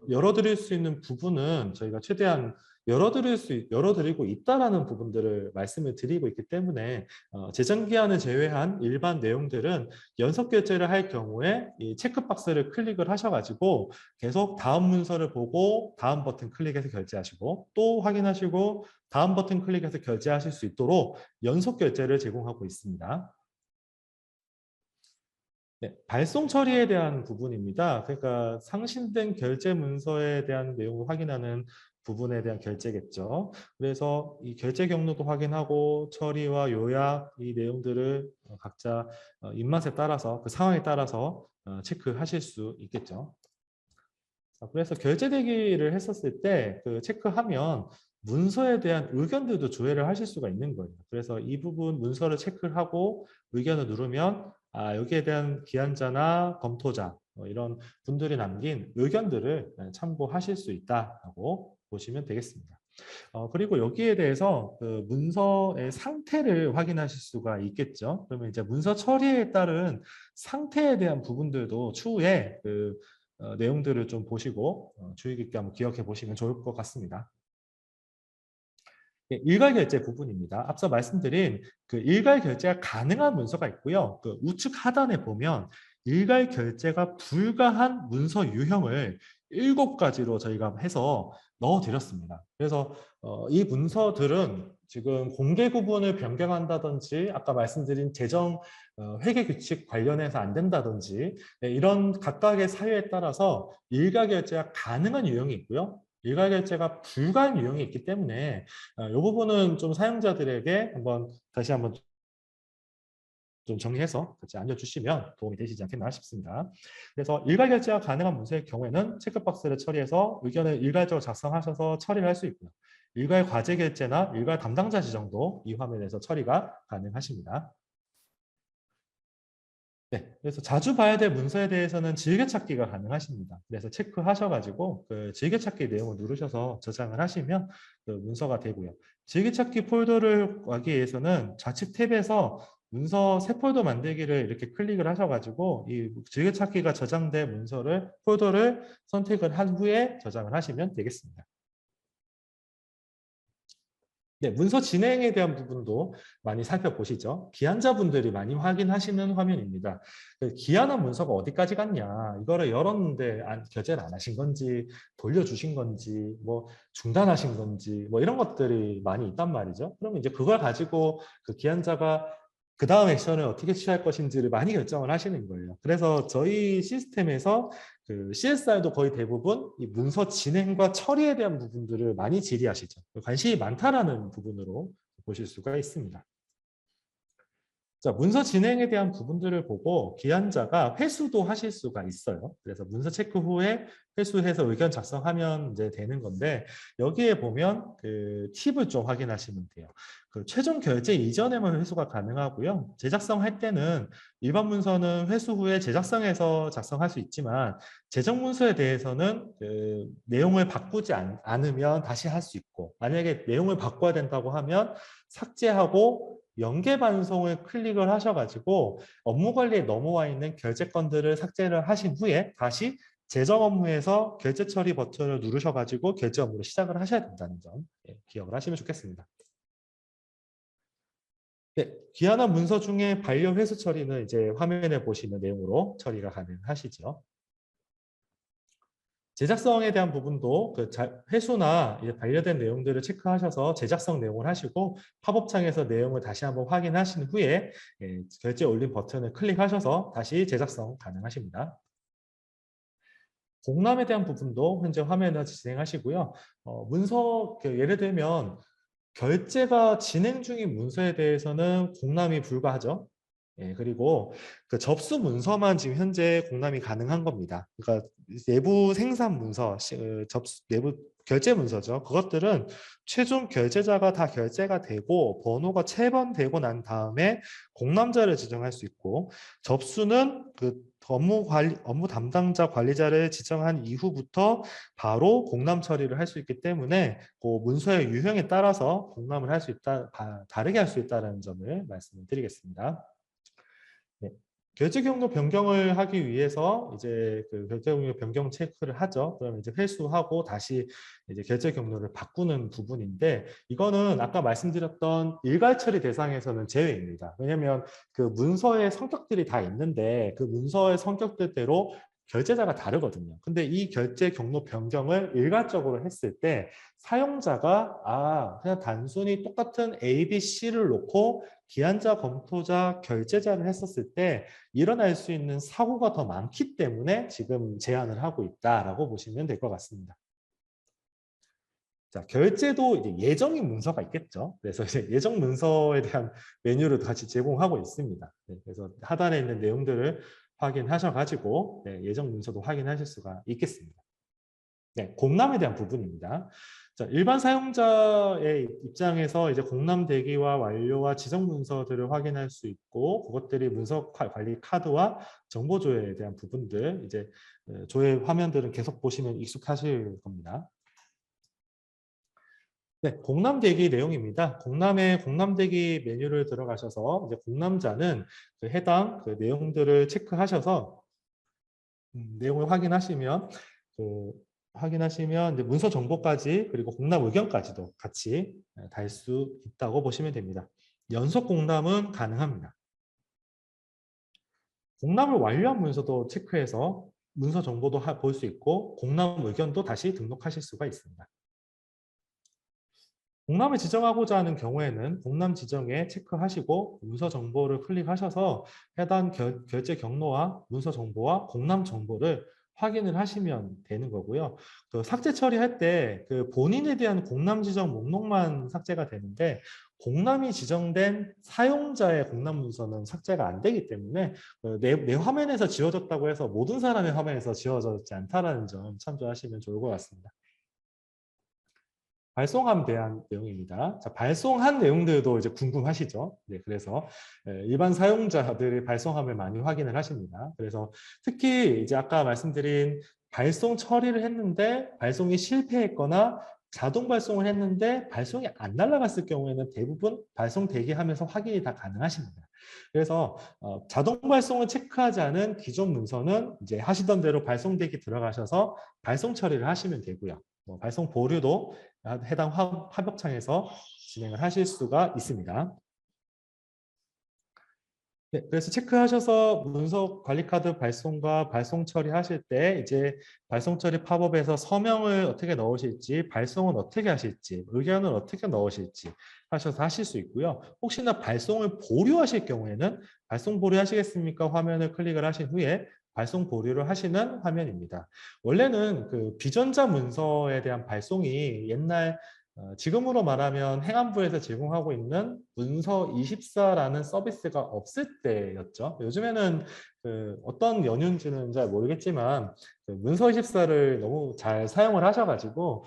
S1: 열어드릴 수 있는 부분은 저희가 최대한 열어드리고 있다라는 부분들을 말씀을 드리고 있기 때문에 재정기한을 제외한 일반 내용들은 연속 결제를 할 경우에 이 체크박스를 클릭을 하셔가지고 계속 다음 문서를 보고 다음 버튼 클릭해서 결제하시고 또 확인하시고 다음 버튼 클릭해서 결제하실 수 있도록 연속 결제를 제공하고 있습니다. 네, 발송 처리에 대한 부분입니다. 그러니까 상신된 결제 문서에 대한 내용을 확인하는 부분에 대한 결제겠죠. 그래서 이 결제 경로도 확인하고 처리와 요약 이 내용들을 각자 입맛에 따라서 그 상황에 따라서 체크하실 수 있겠죠. 그래서 결제 대기를 했었을 때 그 체크하면 문서에 대한 의견들도 조회를 하실 수가 있는 거예요. 그래서 이 부분 문서를 체크를 하고 의견을 누르면 여기에 대한 기한자나 검토자 이런 분들이 남긴 의견들을 참고하실 수 있다고 보시면 되겠습니다. 그리고 여기에 대해서 그 문서의 상태를 확인하실 수가 있겠죠. 그러면 이제 문서 처리에 따른 상태에 대한 부분들도 추후에 내용들을 좀 보시고 주의 깊게 한번 기억해 보시면 좋을 것 같습니다. 네, 일괄 결제 부분입니다. 앞서 말씀드린 그 일괄 결제가 가능한 문서가 있고요. 그 우측 하단에 보면 일괄 결제가 불가한 문서 유형을 7가지로 저희가 해서 넣어드렸습니다. 그래서 이 문서들은 지금 공개 구분을 변경한다든지 아까 말씀드린 재정 회계 규칙 관련해서 안 된다든지 이런 각각의 사유에 따라서 일괄 결제가 가능한 유형이 있고요. 일괄 결제가 불가한 유형이 있기 때문에 이 부분은 좀 사용자들에게 다시 한번 좀 정리해서 같이 알려주시면 도움이 되시지 않겠나 싶습니다. 그래서 일괄 결제가 가능한 문서의 경우에는 체크박스를 처리해서 의견을 일괄적으로 작성하셔서 처리를 할 수 있고요. 일괄 과제 결제나 일괄 담당자 지정도 이 화면에서 처리가 가능하십니다. 네, 그래서 자주 봐야 될 문서에 대해서는 즐겨찾기가 가능하십니다. 그래서 체크하셔가지고 그 즐겨찾기 내용을 누르셔서 저장을 하시면 그 문서가 되고요. 즐겨찾기 폴더를 가기 위해서는 좌측 탭에서 문서 새 폴더 만들기를 이렇게 클릭을 하셔가지고 이 즐겨찾기가 저장된 문서를 폴더를 선택을 한 후에 저장을 하시면 되겠습니다. 네, 문서 진행에 대한 부분도 많이 살펴보시죠. 기한자분들이 많이 확인하시는 화면입니다. 기한한 문서가 어디까지 갔냐, 이거를 열었는데 결제를 안 하신 건지, 돌려주신 건지, 뭐 중단하신 건지, 뭐 이런 것들이 많이 있단 말이죠. 그러면 이제 그걸 가지고 그 기한자가 그 다음 액션을 어떻게 취할 것인지를 많이 결정을 하시는 거예요. 그래서 저희 시스템에서 그 CSR도 거의 대부분 이 문서 진행과 처리에 대한 부분들을 많이 질의하시죠. 관심이 많다라는 부분으로 보실 수가 있습니다. 자, 문서 진행에 대한 부분들을 보고 기한자가 회수도 하실 수가 있어요. 그래서 문서 체크 후에 회수해서 의견 작성하면 이제 되는 건데 여기에 보면 그 팁을 좀 확인하시면 돼요. 그 최종 결제 이전에만 회수가 가능하고요. 제작성 할 때는 일반 문서는 회수 후에 제작성에서 작성할 수 있지만 재정 문서에 대해서는 그 내용을 바꾸지 않으면 다시 할 수 있고 만약에 내용을 바꿔야 된다고 하면 삭제하고 연계 반송을 클릭을 하셔가지고 업무 관리에 넘어와 있는 결제건들을 삭제를 하신 후에 다시 재정 업무에서 결제 처리 버튼을 누르셔가지고 결제 업무를 시작을 하셔야 된다는 점 기억을 하시면 좋겠습니다. 네, 기한한 문서 중에 반려 회수 처리는 이제 화면에 보시는 내용으로 처리가 가능하시죠. 제작성에 대한 부분도 그 회수나 반려된 내용들을 체크하셔서 제작성 내용을 하시고 팝업창에서 내용을 다시 한번 확인하신 후에 결제 올림 버튼을 클릭하셔서 다시 제작성 가능하십니다. 공람에 대한 부분도 현재 화면에서 진행하시고요. 문서 예를 들면 결제가 진행 중인 문서에 대해서는 공람이 불가하죠. 예, 그리고 그 접수 문서만 지금 현재 공람이 가능한 겁니다. 그러니까 내부 생산 문서, 내부 결제 문서죠. 그것들은 최종 결제자가 다 결제가 되고 번호가 체번되고 난 다음에 공람자를 지정할 수 있고, 접수는 그 업무 담당자 관리자를 지정한 이후부터 바로 공람 처리를 할 수 있기 때문에 그 문서의 유형에 따라서 공람을 할 수 있다, 다르게 할 수 있다는 점을 말씀드리겠습니다. 네. 결제 경로 변경을 하기 위해서 이제 그 결제 경로 변경 체크를 하죠. 그러면 이제 회수하고 다시 이제 결제 경로를 바꾸는 부분인데, 이거는 아까 말씀드렸던 일괄 처리 대상에서는 제외입니다. 왜냐하면 그 문서의 성격들이 다 있는데 그 문서의 성격들대로 결제자가 다르거든요. 근데 이 결제 경로 변경을 일괄적으로 했을 때 사용자가 그냥 단순히 똑같은 A, B, C를 놓고 기한자, 검토자, 결제자를 했었을 때 일어날 수 있는 사고가 더 많기 때문에 지금 제한을 하고 있다라고 보시면 될 것 같습니다. 자, 결제도 이제 예정인 문서가 있겠죠. 그래서 이제 예정 문서에 대한 메뉴를 같이 제공하고 있습니다. 네, 그래서 하단에 있는 내용들을 확인하셔가지고 예정 문서도 확인하실 수가 있겠습니다. 네, 공람에 대한 부분입니다. 자, 일반 사용자의 입장에서 이제 공람 대기와 완료와 지정 문서들을 확인할 수 있고, 그것들이 문서 관리 카드와 정보 조회에 대한 부분들, 이제 조회 화면들은 계속 보시면 익숙하실 겁니다. 네, 공람 대기 내용입니다. 공람 대기 메뉴를 들어가셔서 이제 공람자는 그 해당 그 내용들을 체크하셔서 내용을 확인하시면 이제 문서 정보까지 그리고 공람 의견까지도 같이 달 수 있다고 보시면 됩니다. 연속 공람은 가능합니다. 공람을 완료한 문서도 체크해서 문서 정보도 볼 수 있고 공람 의견도 다시 등록하실 수가 있습니다. 공람을 지정하고자 하는 경우에는 공람 지정에 체크하시고 문서 정보를 클릭하셔서 해당 결제 경로와 문서 정보와 공람 정보를 확인을 하시면 되는 거고요. 그 삭제 처리할 때 그 본인에 대한 공람 지정 목록만 삭제가 되는데, 공람이 지정된 사용자의 공람 문서는 삭제가 안 되기 때문에 내 화면에서 지워졌다고 해서 모든 사람의 화면에서 지워졌지 않다는 점 참조하시면 좋을 것 같습니다. 발송함에 대한 내용입니다. 자, 발송한 내용들도 이제 궁금하시죠? 네, 그래서 일반 사용자들이 발송함을 많이 확인을 하십니다. 그래서 특히 이제 아까 말씀드린 발송 처리를 했는데 발송이 실패했거나 자동 발송을 했는데 발송이 안 날아갔을 경우에는 대부분 발송 대기하면서 확인이 다 가능하십니다. 그래서 자동 발송을 체크하지 않은 기존 문서는 이제 하시던 대로 발송 대기 들어가셔서 발송 처리를 하시면 되고요. 발송 보류도 해당 화벽창에서 진행을 하실 수가 있습니다. 네, 그래서 체크하셔서 문서 관리 카드 발송과 발송 처리하실 때 이제 발송 처리 팝업에서 서명을 어떻게 넣으실지, 발송은 어떻게 하실지, 의견을 어떻게 넣으실지 하셔서 하실 수 있고요. 혹시나 발송을 보류하실 경우에는 발송 보류하시겠습니까? 화면을 클릭을 하신 후에 발송 보류를 하시는 화면입니다. 원래는 그 비전자 문서에 대한 발송이 옛날 지금으로 말하면 행안부에서 제공하고 있는 문서24라는 서비스가 없을 때였죠. 요즘에는 그 어떤 연유인지는 잘 모르겠지만 그 문서24를 너무 잘 사용을 하셔가지고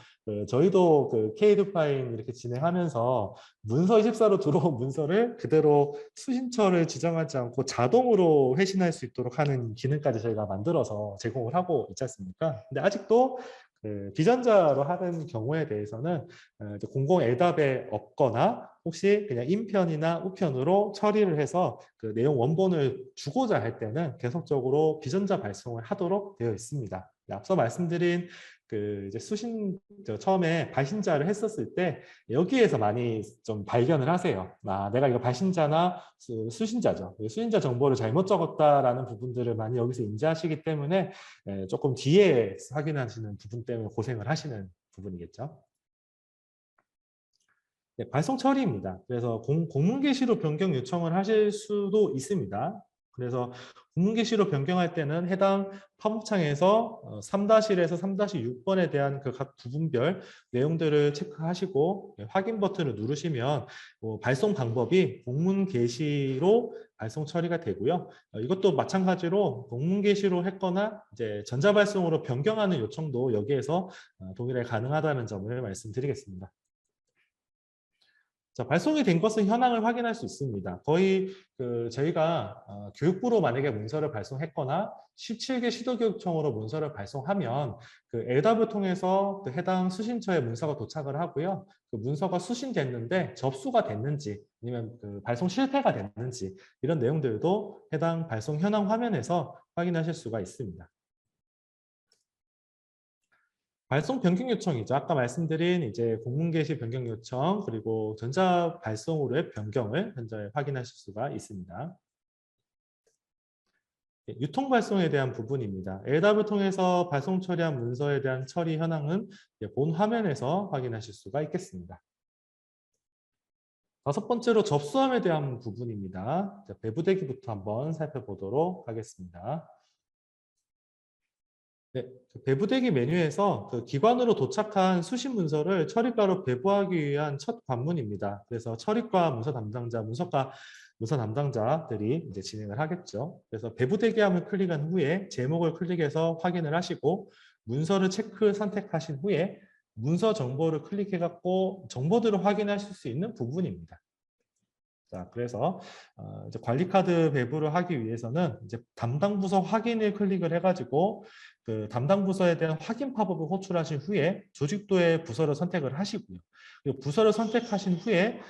S1: 저희도 그 K드파인 이렇게 진행하면서 문서24로 들어온 문서를 그대로 수신처를 지정하지 않고 자동으로 회신할 수 있도록 하는 기능까지 저희가 만들어서 제공을 하고 있지 않습니까? 근데 아직도 그 비전자로 하는 경우에 대해서는 공공 LDAP에 없거나 혹시 그냥 인편이나 우편으로 처리를 해서 그 내용 원본을 주고자 할 때는 계속적으로 비전자 발송을 하도록 되어 있습니다. 앞서 말씀드린 그 이제 처음에 발신자를 했었을 때 여기에서 많이 좀 발견을 하세요. 내가 이거 발신자나 수신자죠. 수신자 정보를 잘못 적었다라는 부분들을 많이 여기서 인지하시기 때문에 조금 뒤에 확인하시는 부분 때문에 고생을 하시는 부분이겠죠. 네, 발송 처리입니다. 그래서 공문 게시로 변경 요청을 하실 수도 있습니다. 그래서 공문 게시로 변경할 때는 해당 팝업창에서 3-1에서 3-6번에 대한 그 각 부분별 내용들을 체크하시고 확인 버튼을 누르시면 발송 방법이 공문 게시로 발송 처리가 되고요. 이것도 마찬가지로 공문 게시로 했거나 이제 전자발송으로 변경하는 요청도 여기에서 동일하게 가능하다는 점을 말씀드리겠습니다. 자, 발송이 된 것은 현황을 확인할 수 있습니다. 거의 저희가 교육부로 만약에 문서를 발송했거나 17개 시도교육청으로 문서를 발송하면 그 LW를 통해서 그 해당 수신처에 문서가 도착을 하고요. 그 문서가 수신됐는데 접수가 됐는지 아니면 그 발송 실패가 됐는지 이런 내용들도 해당 발송 현황 화면에서 확인하실 수가 있습니다. 발송 변경 요청이죠. 아까 말씀드린 이제 공문 게시 변경 요청 그리고 전자 발송으로의 변경을 현재 확인하실 수가 있습니다. 유통 발송에 대한 부분입니다. LW를 통해서 발송 처리한 문서에 대한 처리 현황은 본 화면에서 확인하실 수가 있겠습니다. 다섯 번째로 접수함에 대한 부분입니다. 배부대기부터 한번 살펴보도록 하겠습니다. 네, 배부대기 메뉴에서 그 기관으로 도착한 수신 문서를 처리과로 배부하기 위한 첫 관문입니다. 그래서 처리과 문서 담당자, 문서과 문서 담당자들이 이제 진행을 하겠죠. 그래서 배부대기함을 클릭한 후에 제목을 클릭해서 확인을 하시고 문서를 체크 선택하신 후에 문서 정보를 클릭해 갖고 정보들을 확인하실 수 있는 부분입니다. 자, 그래서 이제 관리 카드 배부를 하기 위해서는 이제 담당 부서 확인을 클릭을 해가지고 그 담당 부서에 대한 확인 팝업을 호출하신 후에 조직도의 부서를 선택을 하시고요. 그리고 부서를 선택하신 후에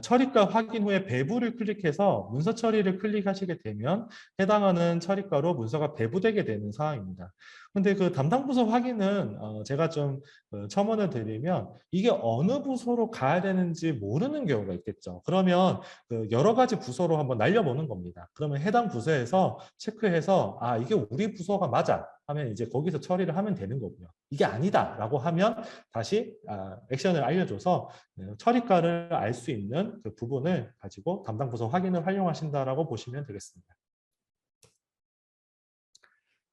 S1: 처리과 확인 후에 배부를 클릭해서 문서 처리를 클릭하시게 되면 해당하는 처리과로 문서가 배부되게 되는 상황입니다. 근데 그 담당 부서 확인은 제가 좀 첨언을 드리면 이게 어느 부서로 가야 되는지 모르는 경우가 있겠죠. 그러면 그 여러 가지 부서로 한번 날려보는 겁니다. 그러면 해당 부서에서 체크해서 아 이게 우리 부서가 맞아 하면 이제 거기서 처리를 하면 되는 거고요. 이게 아니다라고 하면 다시 액션을 알려줘서 처리과를 알 수 있는 그 부분을 가지고 담당 부서 확인을 활용하신다라고 보시면 되겠습니다.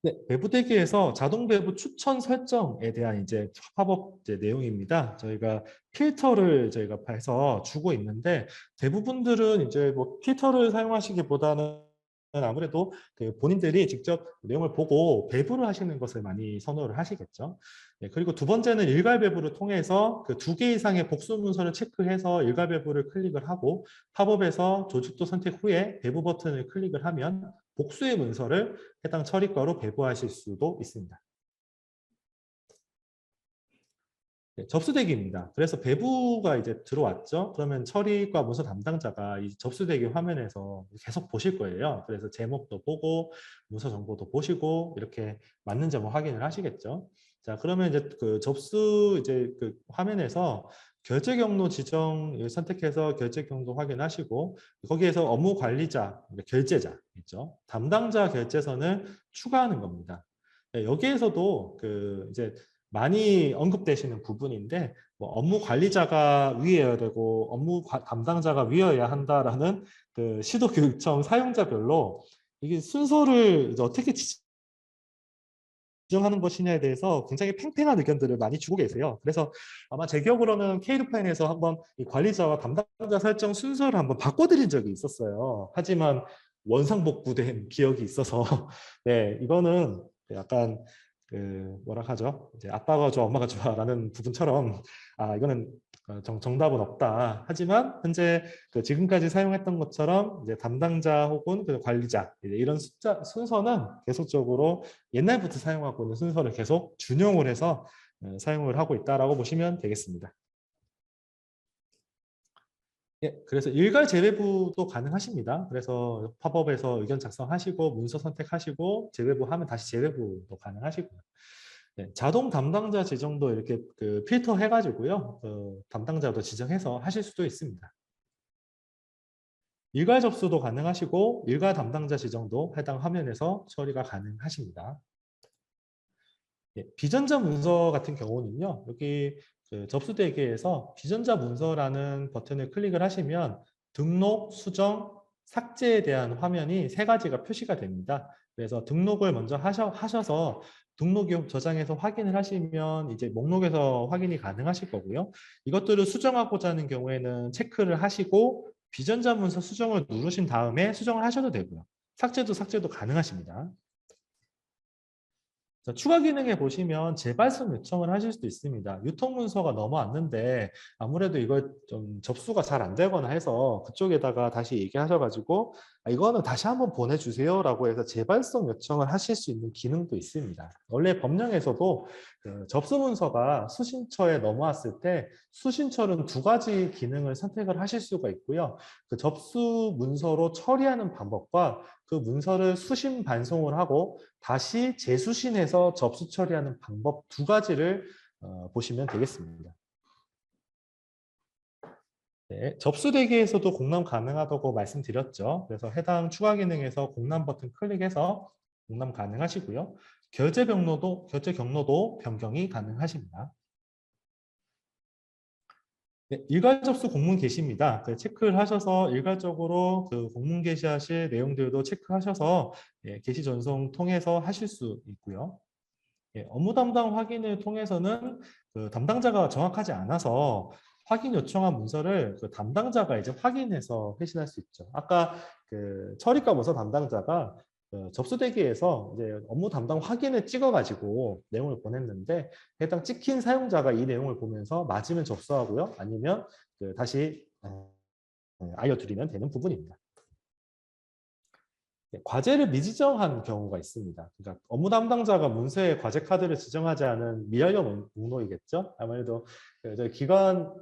S1: 네, 배부 대기에서 자동 배부 추천 설정에 대한 이제 팝업 이제 내용입니다. 저희가 필터를 저희가 해서 주고 있는데 대부분들은 이제 뭐 필터를 사용하시기보다는 아무래도 그 본인들이 직접 내용을 보고 배부를 하시는 것을 많이 선호를 하시겠죠. 네, 그리고 두 번째는 일괄 배부를 통해서 그 2개 이상의 복수 문서를 체크해서 일괄 배부를 클릭을 하고 팝업에서 조직도 선택 후에 배부 버튼을 클릭을 하면 복수의 문서를 해당 처리과로 배부하실 수도 있습니다. 네, 접수대기입니다. 그래서 배부가 이제 들어왔죠. 그러면 처리과 문서 담당자가 이 접수대기 화면에서 계속 보실 거예요. 그래서 제목도 보고 문서 정보도 보시고 이렇게 맞는 점을 확인을 하시겠죠. 자, 그러면 이제 그 접수 이제 그 화면에서 결제 경로 지정을 선택해서 결제 경로 확인하시고 거기에서 업무 관리자, 결제자 있죠. 담당자 결제선을 추가하는 겁니다. 네, 여기에서도 그 이제 많이 언급되시는 부분인데 뭐 업무 관리자가 위여야 되고 담당자가 위여야 한다라는 그 시도교육청 사용자별로 이게 순서를 이제 어떻게 지정하는 것이냐에 대해서 굉장히 팽팽한 의견들을 많이 주고 계세요. 그래서 아마 제 기억으로는 K루파인에서 한번 이 관리자와 담당자 설정 순서를 한번 바꿔드린 적이 있었어요. 하지만 원상복구된 기억이 있어서 네 이거는 약간 그 뭐라 하죠? 이제 아빠가 좋아 엄마가 좋아라는 부분처럼 아 이거는 정답은 없다. 하지만 현재 그 지금까지 사용했던 것처럼 이제 담당자 혹은 그 관리자 이런 순서는 계속적으로 옛날부터 사용하고 있는 순서를 계속 준용을 해서 사용을 하고 있다라고 보시면 되겠습니다. 예, 그래서 일괄 재배부도 가능하십니다. 그래서 팝업에서 의견 작성하시고 문서 선택하시고 재배부하면 다시 재배부도 가능하시고요. 네, 자동 담당자 지정도 이렇게 그 필터 해가지고요. 담당자도 지정해서 하실 수도 있습니다. 일괄 접수도 가능하시고 일괄 담당자 지정도 해당 화면에서 처리가 가능하십니다. 예, 비전자 문서 같은 경우는요. 여기 그 접수 대기에서 비전자 문서라는 버튼을 클릭을 하시면 등록, 수정, 삭제에 대한 화면이 세 가지가 표시가 됩니다. 그래서 등록을 먼저 하셔서 등록 기록 저장해서 확인을 하시면 이제 목록에서 확인이 가능하실 거고요. 이것들을 수정하고자 하는 경우에는 체크를 하시고 비전자 문서 수정을 누르신 다음에 수정을 하셔도 되고요. 삭제도 가능하십니다. 자, 추가 기능에 보시면 재발송 요청을 하실 수도 있습니다. 유통 문서가 넘어왔는데 아무래도 이걸 좀 접수가 잘 안 되거나 해서 그쪽에다가 다시 얘기하셔가지고 이거는 다시 한번 보내주세요라고 해서 재발송 요청을 하실 수 있는 기능도 있습니다. 원래 법령에서도 그 접수 문서가 수신처에 넘어왔을 때 수신처는 두 가지 기능을 선택을 하실 수가 있고요. 그 접수 문서로 처리하는 방법과 그 문서를 수신 반송을 하고 다시 재수신해서 접수 처리하는 방법 두 가지를 보시면 되겠습니다. 네, 접수 대기에서도 공람 가능하다고 말씀드렸죠. 그래서 해당 추가 기능에서 공람 버튼 클릭해서 공람 가능하시고요. 결제 경로도 변경이 가능하십니다. 네, 일괄 접수 공문 게시입니다. 체크를 하셔서 일괄적으로 그 공문 게시하실 내용들도 체크하셔서 게시 전송 통해서 하실 수 있고요. 업무 담당 확인을 통해서는 그 담당자가 정확하지 않아서 확인 요청한 문서를 그 담당자가 이제 확인해서 회신할 수 있죠. 아까 그 처리과 문서 담당자가 그 접수 대기에서 이제 업무 담당 확인을 찍어가지고 내용을 보냈는데 해당 찍힌 사용자가 이 내용을 보면서 맞으면 접수하고요. 아니면 그 다시 알려드리면 되는 부분입니다. 과제를 미지정한 경우가 있습니다. 그러니까 업무 담당자가 문서에 과제 카드를 지정하지 않은 미완료 목록이겠죠. 아무래도 저희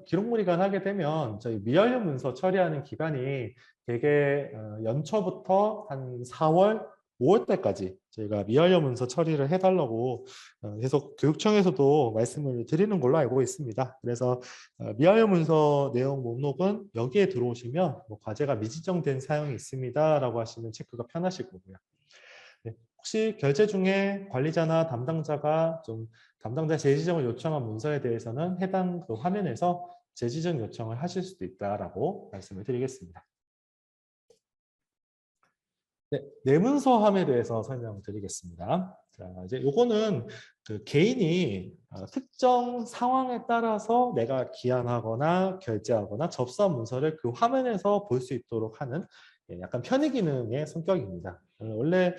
S1: 기록물이관 하게 되면 저희 미완료 문서 처리하는 기간이 대개 연초부터 한 4월, 5월 때까지 저희가 미완료 문서 처리를 해달라고 계속 교육청에서도 말씀을 드리는 걸로 알고 있습니다. 그래서 미완료 문서 내용 목록은 여기에 들어오시면 뭐 과제가 미지정된 사용이 있습니다라고 하시면 체크가 편하실 거고요. 네, 혹시 결제 중에 관리자나 담당자가 좀 담당자 재지정을 요청한 문서에 대해서는 해당 그 화면에서 재지정 요청을 하실 수도 있다라고 말씀을 드리겠습니다. 네, 내문서함에 대해서 설명을 드리겠습니다. 자, 이제 요거는 그 개인이 특정 상황에 따라서 내가 기한하거나 결제하거나 접수한 문서를 그 화면에서 볼 수 있도록 하는 약간 편의 기능의 성격입니다. 원래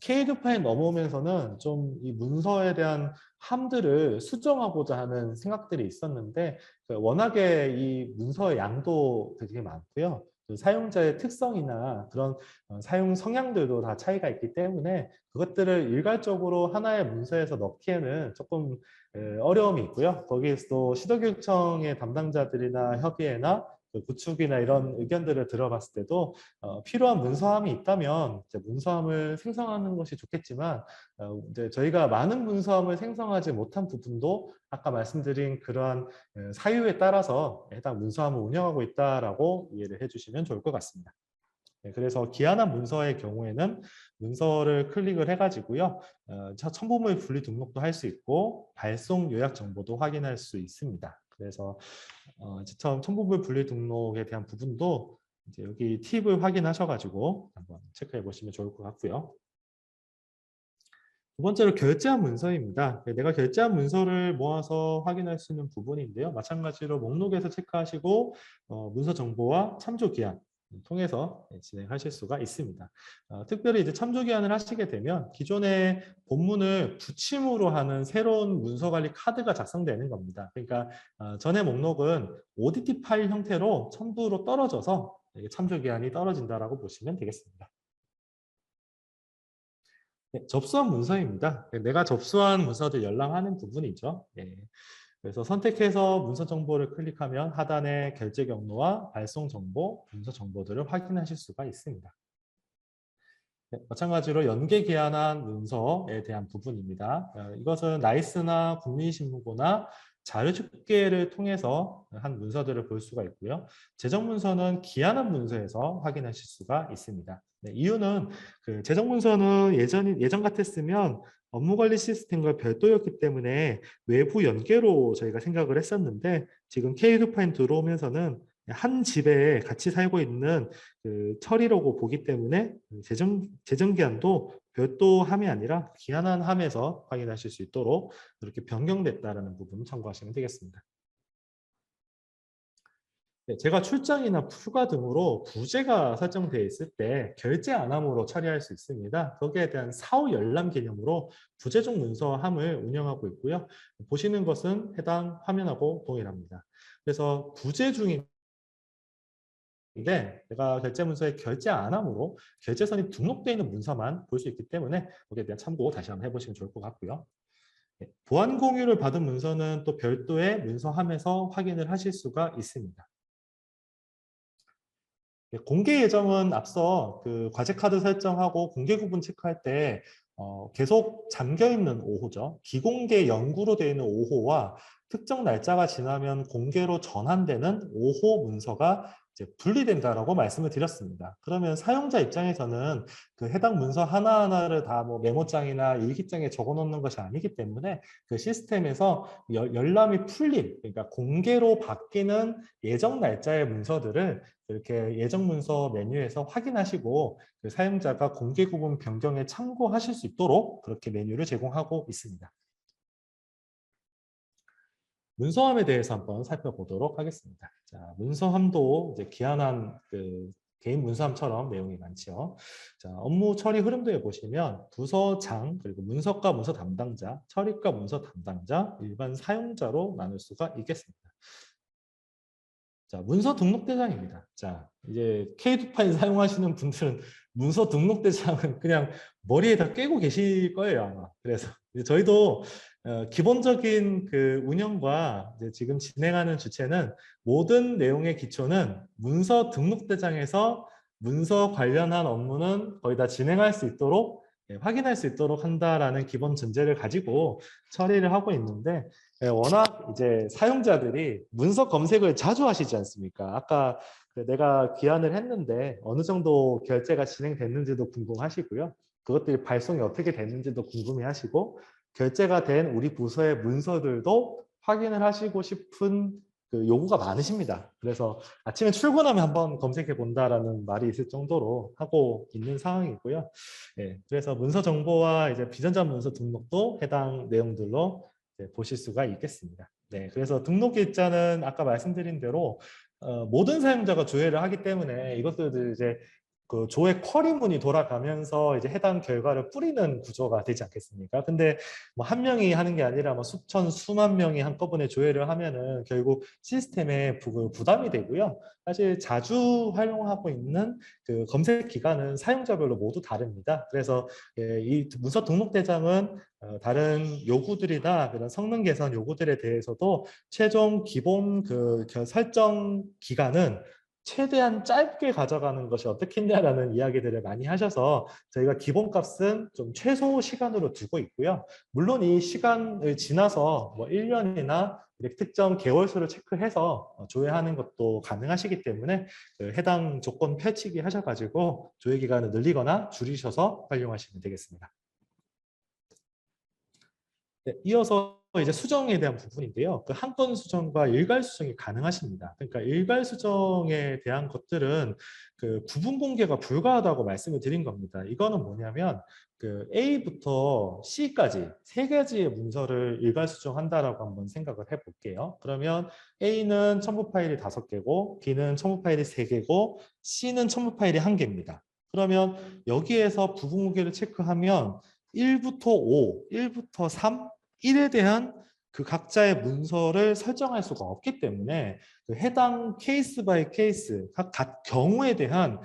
S1: K2 파일 넘어오면서는 좀 이 문서에 대한 함들을 수정하고자 하는 생각들이 있었는데 워낙에 이 문서의 양도 되게 많고요. 그 사용자의 특성이나 그런 사용 성향들도 다 차이가 있기 때문에 그것들을 일괄적으로 하나의 문서에서 넣기에는 조금 어려움이 있고요. 거기에서도 시도교육청의 담당자들이나 협의회나 그 구축이나 이런 의견들을 들어봤을 때도 필요한 문서함이 있다면 이제 문서함을 생성하는 것이 좋겠지만 이제 저희가 많은 문서함을 생성하지 못한 부분도 아까 말씀드린 그러한 사유에 따라서 해당 문서함을 운영하고 있다라고 이해를 해주시면 좋을 것 같습니다. 네, 그래서 기한한 문서의 경우에는 문서를 클릭을 해가지고요. 첨부물 분리 등록도 할 수 있고 발송 요약 정보도 확인할 수 있습니다. 그래서 이제 처음 첨부물 분리 등록에 대한 부분도 이제 여기 팁을 확인하셔가지고 한번 체크해 보시면 좋을 것 같고요. 두 번째로 결제한 문서입니다. 내가 결제한 문서를 모아서 확인할 수 있는 부분인데요. 마찬가지로 목록에서 체크하시고 문서 정보와 참조 기한 통해서 진행하실 수가 있습니다. 특별히 이제 참조 기한을 하시게 되면 기존의 본문을 붙임으로 하는 새로운 문서 관리 카드가 작성되는 겁니다. 그러니까 전의 목록은 ODT 파일 형태로 첨부로 떨어져서 참조 기한이 떨어진다라고 보시면 되겠습니다. 네, 접수한 문서입니다. 내가 접수한 문서들 열람하는 부분이죠. 네. 그래서 선택해서 문서 정보를 클릭하면 하단에 결제 경로와 발송 정보, 문서 정보들을 확인하실 수가 있습니다. 네, 마찬가지로 연계 기한한 문서에 대한 부분입니다. 이것은 나이스나 국민신문고나 자료집계를 통해서 한 문서들을 볼 수가 있고요. 재정문서는 기한한 문서에서 확인하실 수가 있습니다. 네, 이유는 그 재정문서는 예전 같았으면 업무관리 시스템과 별도였기 때문에 외부 연계로 저희가 생각을 했었는데 지금 K2파인 들어오면서는 한 집에 같이 살고 있는 그 처리라고 보기 때문에 재정 기한도 별도 함이 아니라 기한한 함에서 확인하실 수 있도록 이렇게 변경됐다라는 부분 참고하시면 되겠습니다. 네, 제가 출장이나 휴가 등으로 부재가 설정되어 있을 때 결제 안함으로 처리할 수 있습니다. 거기에 대한 사후 열람 개념으로 부재중 문서함을 운영하고 있고요. 보시는 것은 해당 화면하고 동일합니다. 그래서 부재 중인데 내가 결제 문서에 결제 안함으로 결제선이 등록되어 있는 문서만 볼 수 있기 때문에 거기에 대한 참고 다시 한번 해보시면 좋을 것 같고요. 네, 보안 공유를 받은 문서는 또 별도의 문서함에서 확인을 하실 수가 있습니다. 네, 공개 예정은 앞서 그 과제 카드 설정하고 공개 구분 체크할 때 계속 잠겨 있는 오호죠. 비공개 영구로 되어 있는 오호와 특정 날짜가 지나면 공개로 전환되는 오호 문서가 이제 분리된다라고 말씀을 드렸습니다. 그러면 사용자 입장에서는 그 해당 문서 하나하나를 다 뭐 메모장이나 일기장에 적어 놓는 것이 아니기 때문에 그 시스템에서 열람이 풀린, 그러니까 공개로 바뀌는 예정 날짜의 문서들을 이렇게 예정 문서 메뉴에서 확인하시고 그 사용자가 공개 구분 변경에 참고하실 수 있도록 그렇게 메뉴를 제공하고 있습니다. 문서함에 대해서 한번 살펴보도록 하겠습니다. 자, 문서함도 이제 기한한 그 개인 문서함처럼 내용이 많죠. 자, 업무 처리 흐름도에 보시면 부서장, 그리고 문서과 문서 담당자, 처리과 문서 담당자, 일반 사용자로 나눌 수가 있겠습니다. 자, 문서 등록 대장입니다. 자, 이제 K2 파일 사용하시는 분들은 문서 등록 대장은 그냥 머리에다 꿰고 계실 거예요, 아마. 그래서 저희도 기본적인 그 운영과 이제 지금 진행하는 주체는 모든 내용의 기초는 문서 등록 대장에서 문서 관련한 업무는 거의 다 진행할 수 있도록 확인할 수 있도록 한다라는 기본 전제를 가지고 처리를 하고 있는데 워낙 이제 사용자들이 문서 검색을 자주 하시지 않습니까? 아까 내가 기한을 했는데 어느 정도 결제가 진행됐는지도 궁금하시고요. 그것들이 발송이 어떻게 됐는지도 궁금해하시고 결제가 된 우리 부서의 문서들도 확인을 하시고 싶은 그 요구가 많으십니다. 그래서 아침에 출근하면 한번 검색해 본다라는 말이 있을 정도로 하고 있는 상황이고요. 예, 그래서 문서 정보와 이제 비전자 문서 등록도 해당 내용들로 보실 수가 있겠습니다. 네, 그래서 등록 일자는 아까 말씀드린 대로 모든 사용자가 조회를 하기 때문에 이것들을 이제 그 조회 쿼리문이 돌아가면서 이제 해당 결과를 뿌리는 구조가 되지 않겠습니까? 근데 뭐 한 명이 하는 게 아니라 뭐 수천 수만 명이 한꺼번에 조회를 하면은 결국 시스템에 부담이 되고요. 사실 자주 활용하고 있는 그 검색 기간은 사용자별로 모두 다릅니다. 그래서 이 문서 등록 대장은 다른 요구들이나 그런 성능 개선 요구들에 대해서도 최종 기본 그 설정 기간은 최대한 짧게 가져가는 것이 어떻겠냐라는 이야기들을 많이 하셔서 저희가 기본값은 좀 최소 시간으로 두고 있고요. 물론 이 시간을 지나서 뭐 1년이나 특정 개월수를 체크해서 조회하는 것도 가능하시기 때문에 그 해당 조건 펼치기 하셔가지고 조회 기간을 늘리거나 줄이셔서 활용하시면 되겠습니다. 네, 이어서 이제 수정에 대한 부분인데요. 그 한 건 수정과 일괄 수정이 가능하십니다. 그러니까 일괄 수정에 대한 것들은 그 구분 공개가 불가하다고 말씀을 드린 겁니다. 이거는 뭐냐면 그 A부터 C까지 세 가지의 문서를 일괄 수정한다라고 한번 생각을 해볼게요. 그러면 A는 첨부 파일이 5개고 B는 첨부 파일이 3개고 C는 첨부 파일이 1개입니다. 그러면 여기에서 부분 공개를 체크하면 1부터 5, 1부터 3, 1에 대한 그 각자의 문서를 설정할 수가 없기 때문에 그 해당 케이스 바이 케이스 각 경우에 대한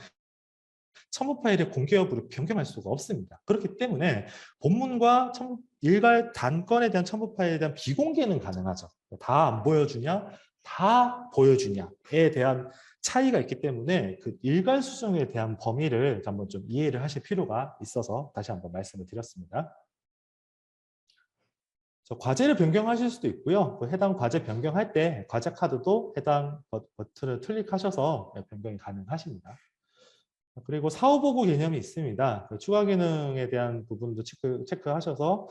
S1: 첨부 파일의 공개 여부를 변경할 수가 없습니다. 그렇기 때문에 본문과 일괄 단건에 대한 첨부 파일에 대한 비공개는 가능하죠. 다 안 보여주냐, 다 보여주냐에 대한 차이가 있기 때문에 그 일괄 수정에 대한 범위를 한번 좀 이해를 하실 필요가 있어서 다시 한번 말씀을 드렸습니다. 과제를 변경하실 수도 있고요. 그 해당 과제 변경할 때 과제 카드도 해당 버튼을 클릭하셔서 변경이 가능하십니다. 그리고 사후보고 개념이 있습니다. 그 추가 기능에 대한 부분도 체크하셔서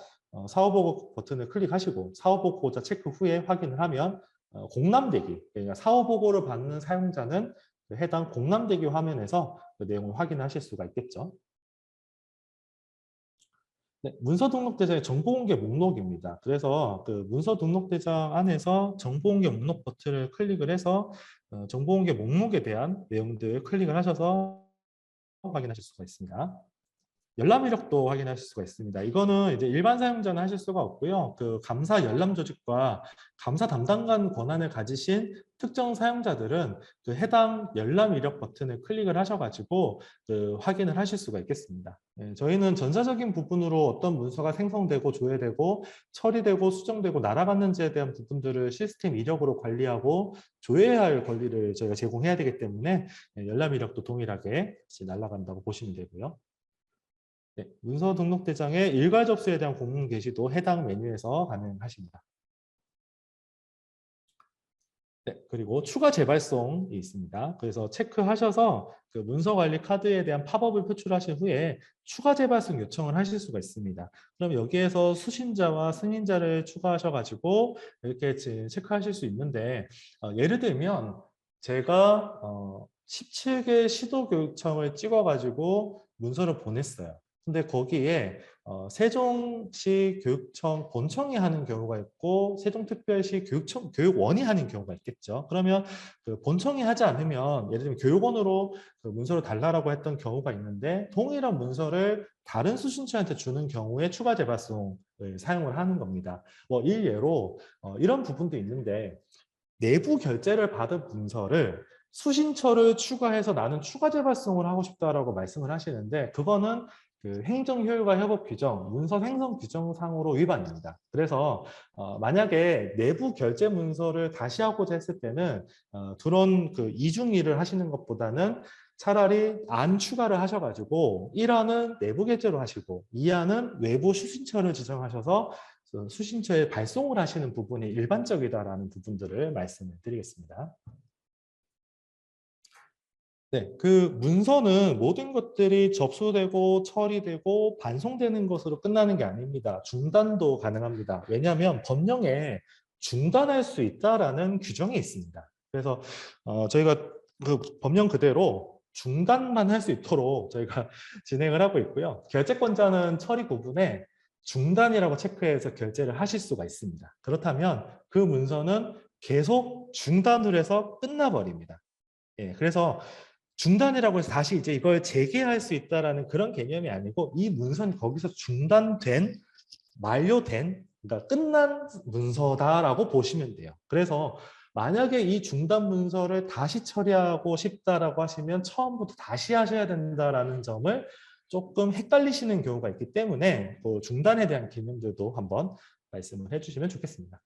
S1: 사후보고 버튼을 클릭하시고 사후보고자 체크 후에 확인을 하면 공람대기, 그러니까 사후 보고를 받는 사용자는 그 해당 공람대기 화면에서 그 내용을 확인하실 수가 있겠죠. 네, 문서 등록 대장의 정보 공개 목록입니다. 그래서 그 문서 등록 대장 안에서 정보 공개 목록 버튼을 클릭을 해서 정보 공개 목록에 대한 내용들 클릭을 하셔서 확인하실 수가 있습니다. 열람 이력도 확인하실 수가 있습니다. 이거는 이제 일반 사용자는 하실 수가 없고요. 그 감사 열람 조직과 감사 담당 간 권한을 가지신 특정 사용자들은 그 해당 열람 이력 버튼을 클릭을 하셔가지고 그 확인을 하실 수가 있겠습니다. 저희는 전사적인 부분으로 어떤 문서가 생성되고 조회되고 처리되고 수정되고 날아갔는지에 대한 부분들을 시스템 이력으로 관리하고 조회해야 할 권리를 저희가 제공해야 되기 때문에 열람 이력도 동일하게 날아간다고 보시면 되고요. 네, 문서 등록 대장의 일괄 접수에 대한 공문 게시도 해당 메뉴에서 가능하십니다. 네, 그리고 추가 재발송이 있습니다. 그래서 체크하셔서 그 문서 관리 카드에 대한 팝업을 표출하신 후에 추가 재발송 요청을 하실 수가 있습니다. 그럼 여기에서 수신자와 승인자를 추가하셔가지고 이렇게 체크하실 수 있는데 예를 들면 제가 17개 시도교육청을 찍어가지고 문서를 보냈어요. 근데 거기에 세종시 교육청 본청이 하는 경우가 있고 세종특별시 교육원이 하는 경우가 있겠죠. 그러면 그 본청이 하지 않으면 예를 들면 교육원으로 그 문서를 달라고 했던 경우가 있는데 동일한 문서를 다른 수신자한테 주는 경우에 추가 재발송을 사용을 하는 겁니다. 뭐 일례로 이런 부분도 있는데 내부 결제를 받은 문서를 수신처를 추가해서 나는 추가 재발송을 하고 싶다라고 말씀을 하시는데 그거는 그 행정효율과 협업 규정, 문서 생성 규정상으로 위반입니다. 그래서 만약에 내부 결제 문서를 다시 하고자 했을 때는 그런 그 이중일을 하시는 것보다는 차라리 안 추가를 하셔가지고 1안은 내부 결제로 하시고 2안은 외부 수신처를 지정하셔서 수신처에 발송을 하시는 부분이 일반적이다라는 부분들을 말씀을 드리겠습니다. 네, 그 문서는 모든 것들이 접수되고 처리되고 반송되는 것으로 끝나는 게 아닙니다. 중단도 가능합니다. 왜냐하면 법령에 중단할 수 있다라는 규정이 있습니다. 그래서 저희가 그 법령 그대로 중단만 할 수 있도록 저희가 진행을 하고 있고요. 결제권자는 처리 부분에 중단이라고 체크해서 결제를 하실 수가 있습니다. 그렇다면 그 문서는 계속 중단을 해서 끝나버립니다. 예, 그래서 중단이라고 해서 다시 이제 이걸 재개할 수 있다라는 그런 개념이 아니고 이 문서는 거기서 중단된, 만료된, 그러니까 끝난 문서다라고 보시면 돼요. 그래서 만약에 이 중단 문서를 다시 처리하고 싶다라고 하시면 처음부터 다시 하셔야 된다라는 점을 조금 헷갈리시는 경우가 있기 때문에 그 중단에 대한 개념들도 한번 말씀을 해주시면 좋겠습니다.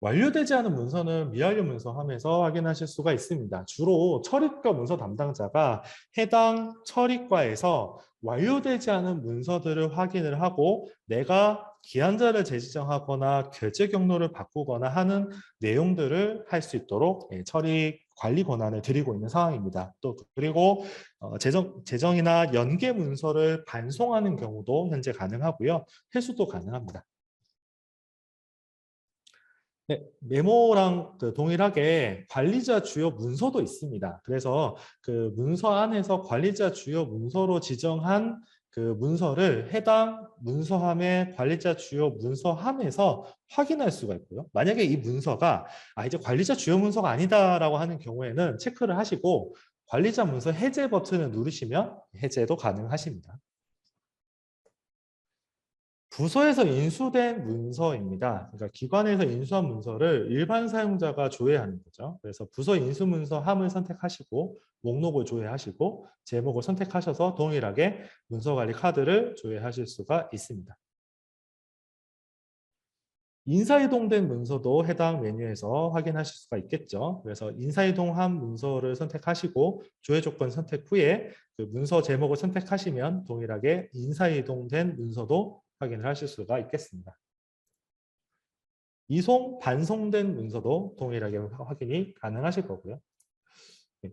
S1: 완료되지 않은 문서는 미완료 문서 함에서 확인하실 수가 있습니다. 주로 처리과 문서 담당자가 해당 처리과에서 완료되지 않은 문서들을 확인을 하고 내가 기한자를 재지정하거나 결제 경로를 바꾸거나 하는 내용들을 할 수 있도록 처리 관리 권한을 드리고 있는 상황입니다. 또 그리고 재정이나 연계 문서를 반송하는 경우도 현재 가능하고요. 회수도 가능합니다. 네, 메모랑 그 동일하게 관리자 주요 문서도 있습니다. 그래서 그 문서 안에서 관리자 주요 문서로 지정한 그 문서를 해당 문서함의 관리자 주요 문서함에서 확인할 수가 있고요. 만약에 이 문서가 이제 관리자 주요 문서가 아니다라고 하는 경우에는 체크를 하시고 관리자 문서 해제 버튼을 누르시면 해제도 가능하십니다. 부서에서 인수된 문서입니다. 그러니까 기관에서 인수한 문서를 일반 사용자가 조회하는 거죠. 그래서 부서 인수 문서 함을 선택하시고 목록을 조회하시고 제목을 선택하셔서 동일하게 문서관리 카드를 조회하실 수가 있습니다. 인사이동된 문서도 해당 메뉴에서 확인하실 수가 있겠죠. 그래서 인사이동한 문서를 선택하시고 조회 조건 선택 후에 그 문서 제목을 선택하시면 동일하게 인사이동된 문서도 확인을 하실 수가 있겠습니다. 이송, 반송된 문서도 동일하게 확인이 가능하실 거고요.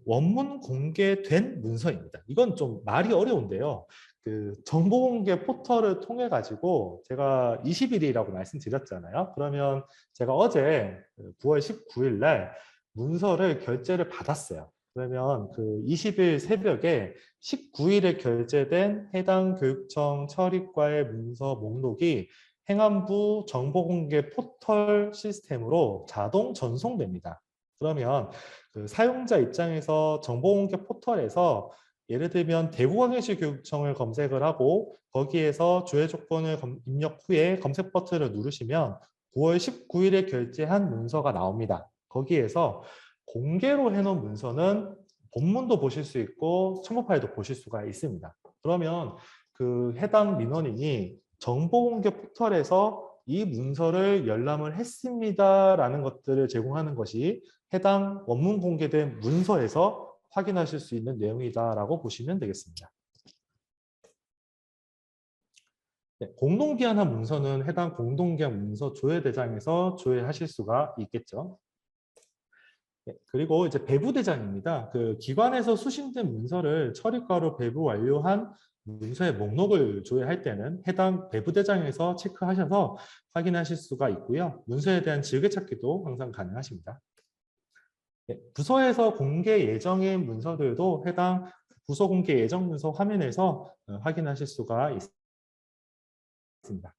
S1: 원문 공개된 문서입니다. 이건 좀 말이 어려운데요. 그 정보공개 포털을 통해 가지고 제가 20일이라고 말씀드렸잖아요. 그러면 제가 어제 9월 19일 날 문서를 결제를 받았어요. 그러면 그 20일 새벽에 19일에 결제된 해당 교육청 처리과의 문서 목록이 행안부 정보공개 포털 시스템으로 자동 전송됩니다. 그러면 그 사용자 입장에서 정보공개 포털에서 예를 들면 대구광역시 교육청을 검색을 하고 거기에서 조회 조건을 입력 후에 검색 버튼을 누르시면 9월 19일에 결제한 문서가 나옵니다. 거기에서 공개로 해놓은 문서는 본문도 보실 수 있고 첨부 파일도 보실 수가 있습니다. 그러면 그 해당 민원인이 정보공개 포털에서 이 문서를 열람을 했습니다라는 것들을 제공하는 것이 해당 원문 공개된 문서에서 확인하실 수 있는 내용이다라고 보시면 되겠습니다. 네, 공동기한한 문서는 해당 공동기한 문서 조회 대장에서 조회하실 수가 있겠죠. 네, 그리고 이제 배부 대장입니다. 그 기관에서 수신된 문서를 처리과로 배부 완료한 문서의 목록을 조회할 때는 해당 배부 대장에서 체크하셔서 확인하실 수가 있고요. 문서에 대한 즐겨찾기도 항상 가능하십니다. 네, 부서에서 공개 예정인 문서들도 해당 부서 공개 예정 문서 화면에서 확인하실 수가 있습니다.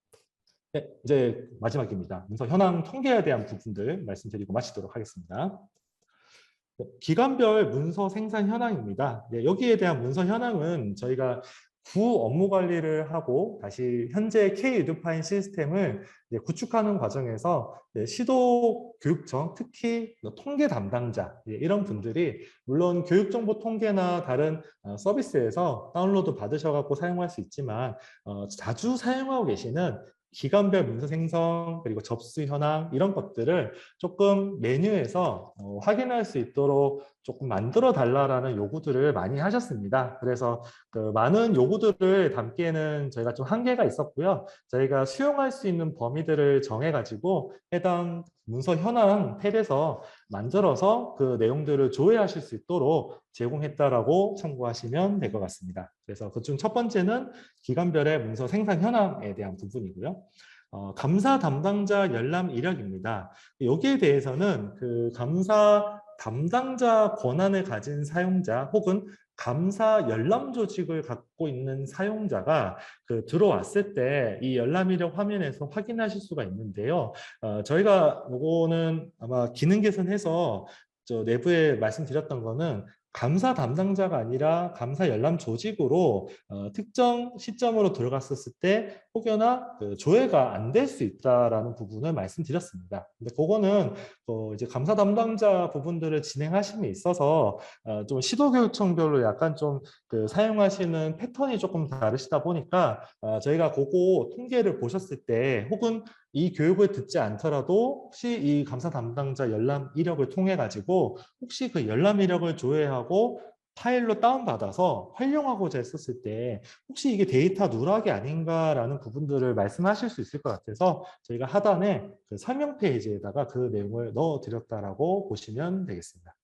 S1: 네, 이제 마지막입니다. 문서 현황 통계에 대한 부분들 말씀드리고 마치도록 하겠습니다. 네, 기관별 문서 생산 현황입니다. 네, 여기에 대한 문서 현황은 저희가 구 업무 관리를 하고 다시 현재 K-유드파인 시스템을 구축하는 과정에서 시도 교육청, 특히 통계 담당자 이런 분들이 물론 교육정보 통계나 다른 서비스에서 다운로드 받으셔서 사용할 수 있지만 자주 사용하고 계시는 기관별 문서 생성 그리고 접수 현황 이런 것들을 조금 메뉴에서 확인할 수 있도록 조금 만들어 달라라는 요구들을 많이 하셨습니다. 그래서 그 많은 요구들을 담기에는 저희가 좀 한계가 있었고요. 저희가 수용할 수 있는 범위들을 정해가지고 해당 문서 현황 탭에서 만들어서 그 내용들을 조회하실 수 있도록 제공했다라고 참고하시면 될 것 같습니다. 그래서 그중 첫 번째는 기관별의 문서 생산 현황에 대한 부분이고요. 감사 담당자 열람 이력입니다. 여기에 대해서는 그 감사 담당자 권한을 가진 사용자 혹은 감사 열람 조직을 갖고 있는 사용자가 그 들어왔을 때 이 열람 이력 화면에서 확인하실 수가 있는데요. 저희가 이거는 아마 기능 개선해서 저 내부에 말씀드렸던 거는 감사 담당자가 아니라 감사 열람 조직으로 특정 시점으로 들어갔었을 때 혹여나 그 조회가 안 될 수 있다라는 부분을 말씀드렸습니다. 근데 그거는 이제 감사 담당자 부분들을 진행하심에 있어서 좀 시도교육청별로 약간 좀 그 사용하시는 패턴이 조금 다르시다 보니까 저희가 그거 통계를 보셨을 때 혹은 이 교육을 듣지 않더라도 혹시 이 감사 담당자 열람 이력을 통해 가지고 혹시 그 열람 이력을 조회하고 파일로 다운받아서 활용하고자 했었을 때 혹시 이게 데이터 누락이 아닌가라는 부분들을 말씀하실 수 있을 것 같아서 저희가 하단에 그 설명 페이지에다가 그 내용을 넣어드렸다라고 보시면 되겠습니다.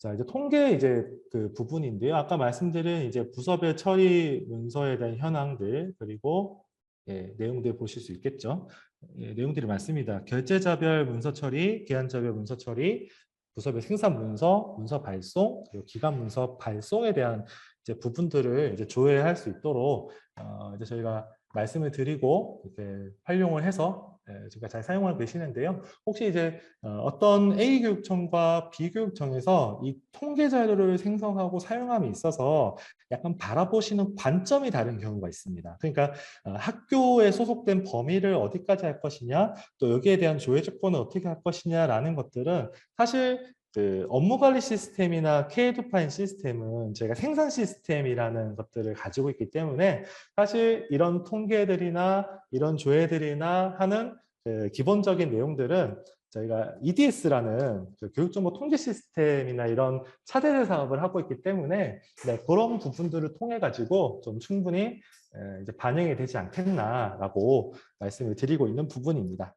S1: 자, 이제 통계 이제 그 부분인데요. 아까 말씀드린 이제 부서별 처리 문서에 대한 현황들 그리고 내용들 보실 수 있겠죠. 내용들이 많습니다. 결제자별 문서 처리, 기한자별 문서 처리, 부서별 생산 문서, 문서 발송, 그리고 기간 문서 발송에 대한 이제 부분들을 이제 조회할 수 있도록 이제 저희가 말씀을 드리고 이렇게 활용을 해서 제가 잘 사용하고 계시는데요. 혹시 이제 어떤 A 교육청과 B 교육청에서 이 통계 자료를 생성하고 사용함에 있어서 약간 바라보시는 관점이 다른 경우가 있습니다. 그러니까 학교에 소속된 범위를 어디까지 할 것이냐, 또 여기에 대한 조회 조건을 어떻게 할 것이냐라는 것들은 사실 그 업무 관리 시스템이나 K-에듀파인 시스템은 저희가 생산 시스템이라는 것들을 가지고 있기 때문에 사실 이런 통계들이나 이런 조회들이나 하는 그 기본적인 내용들은 저희가 EDS라는 그 교육정보 통제 시스템이나 이런 차세대 사업을 하고 있기 때문에 그런 부분들을 통해 가지고 좀 충분히 이제 반영이 되지 않겠나라고 말씀을 드리고 있는 부분입니다.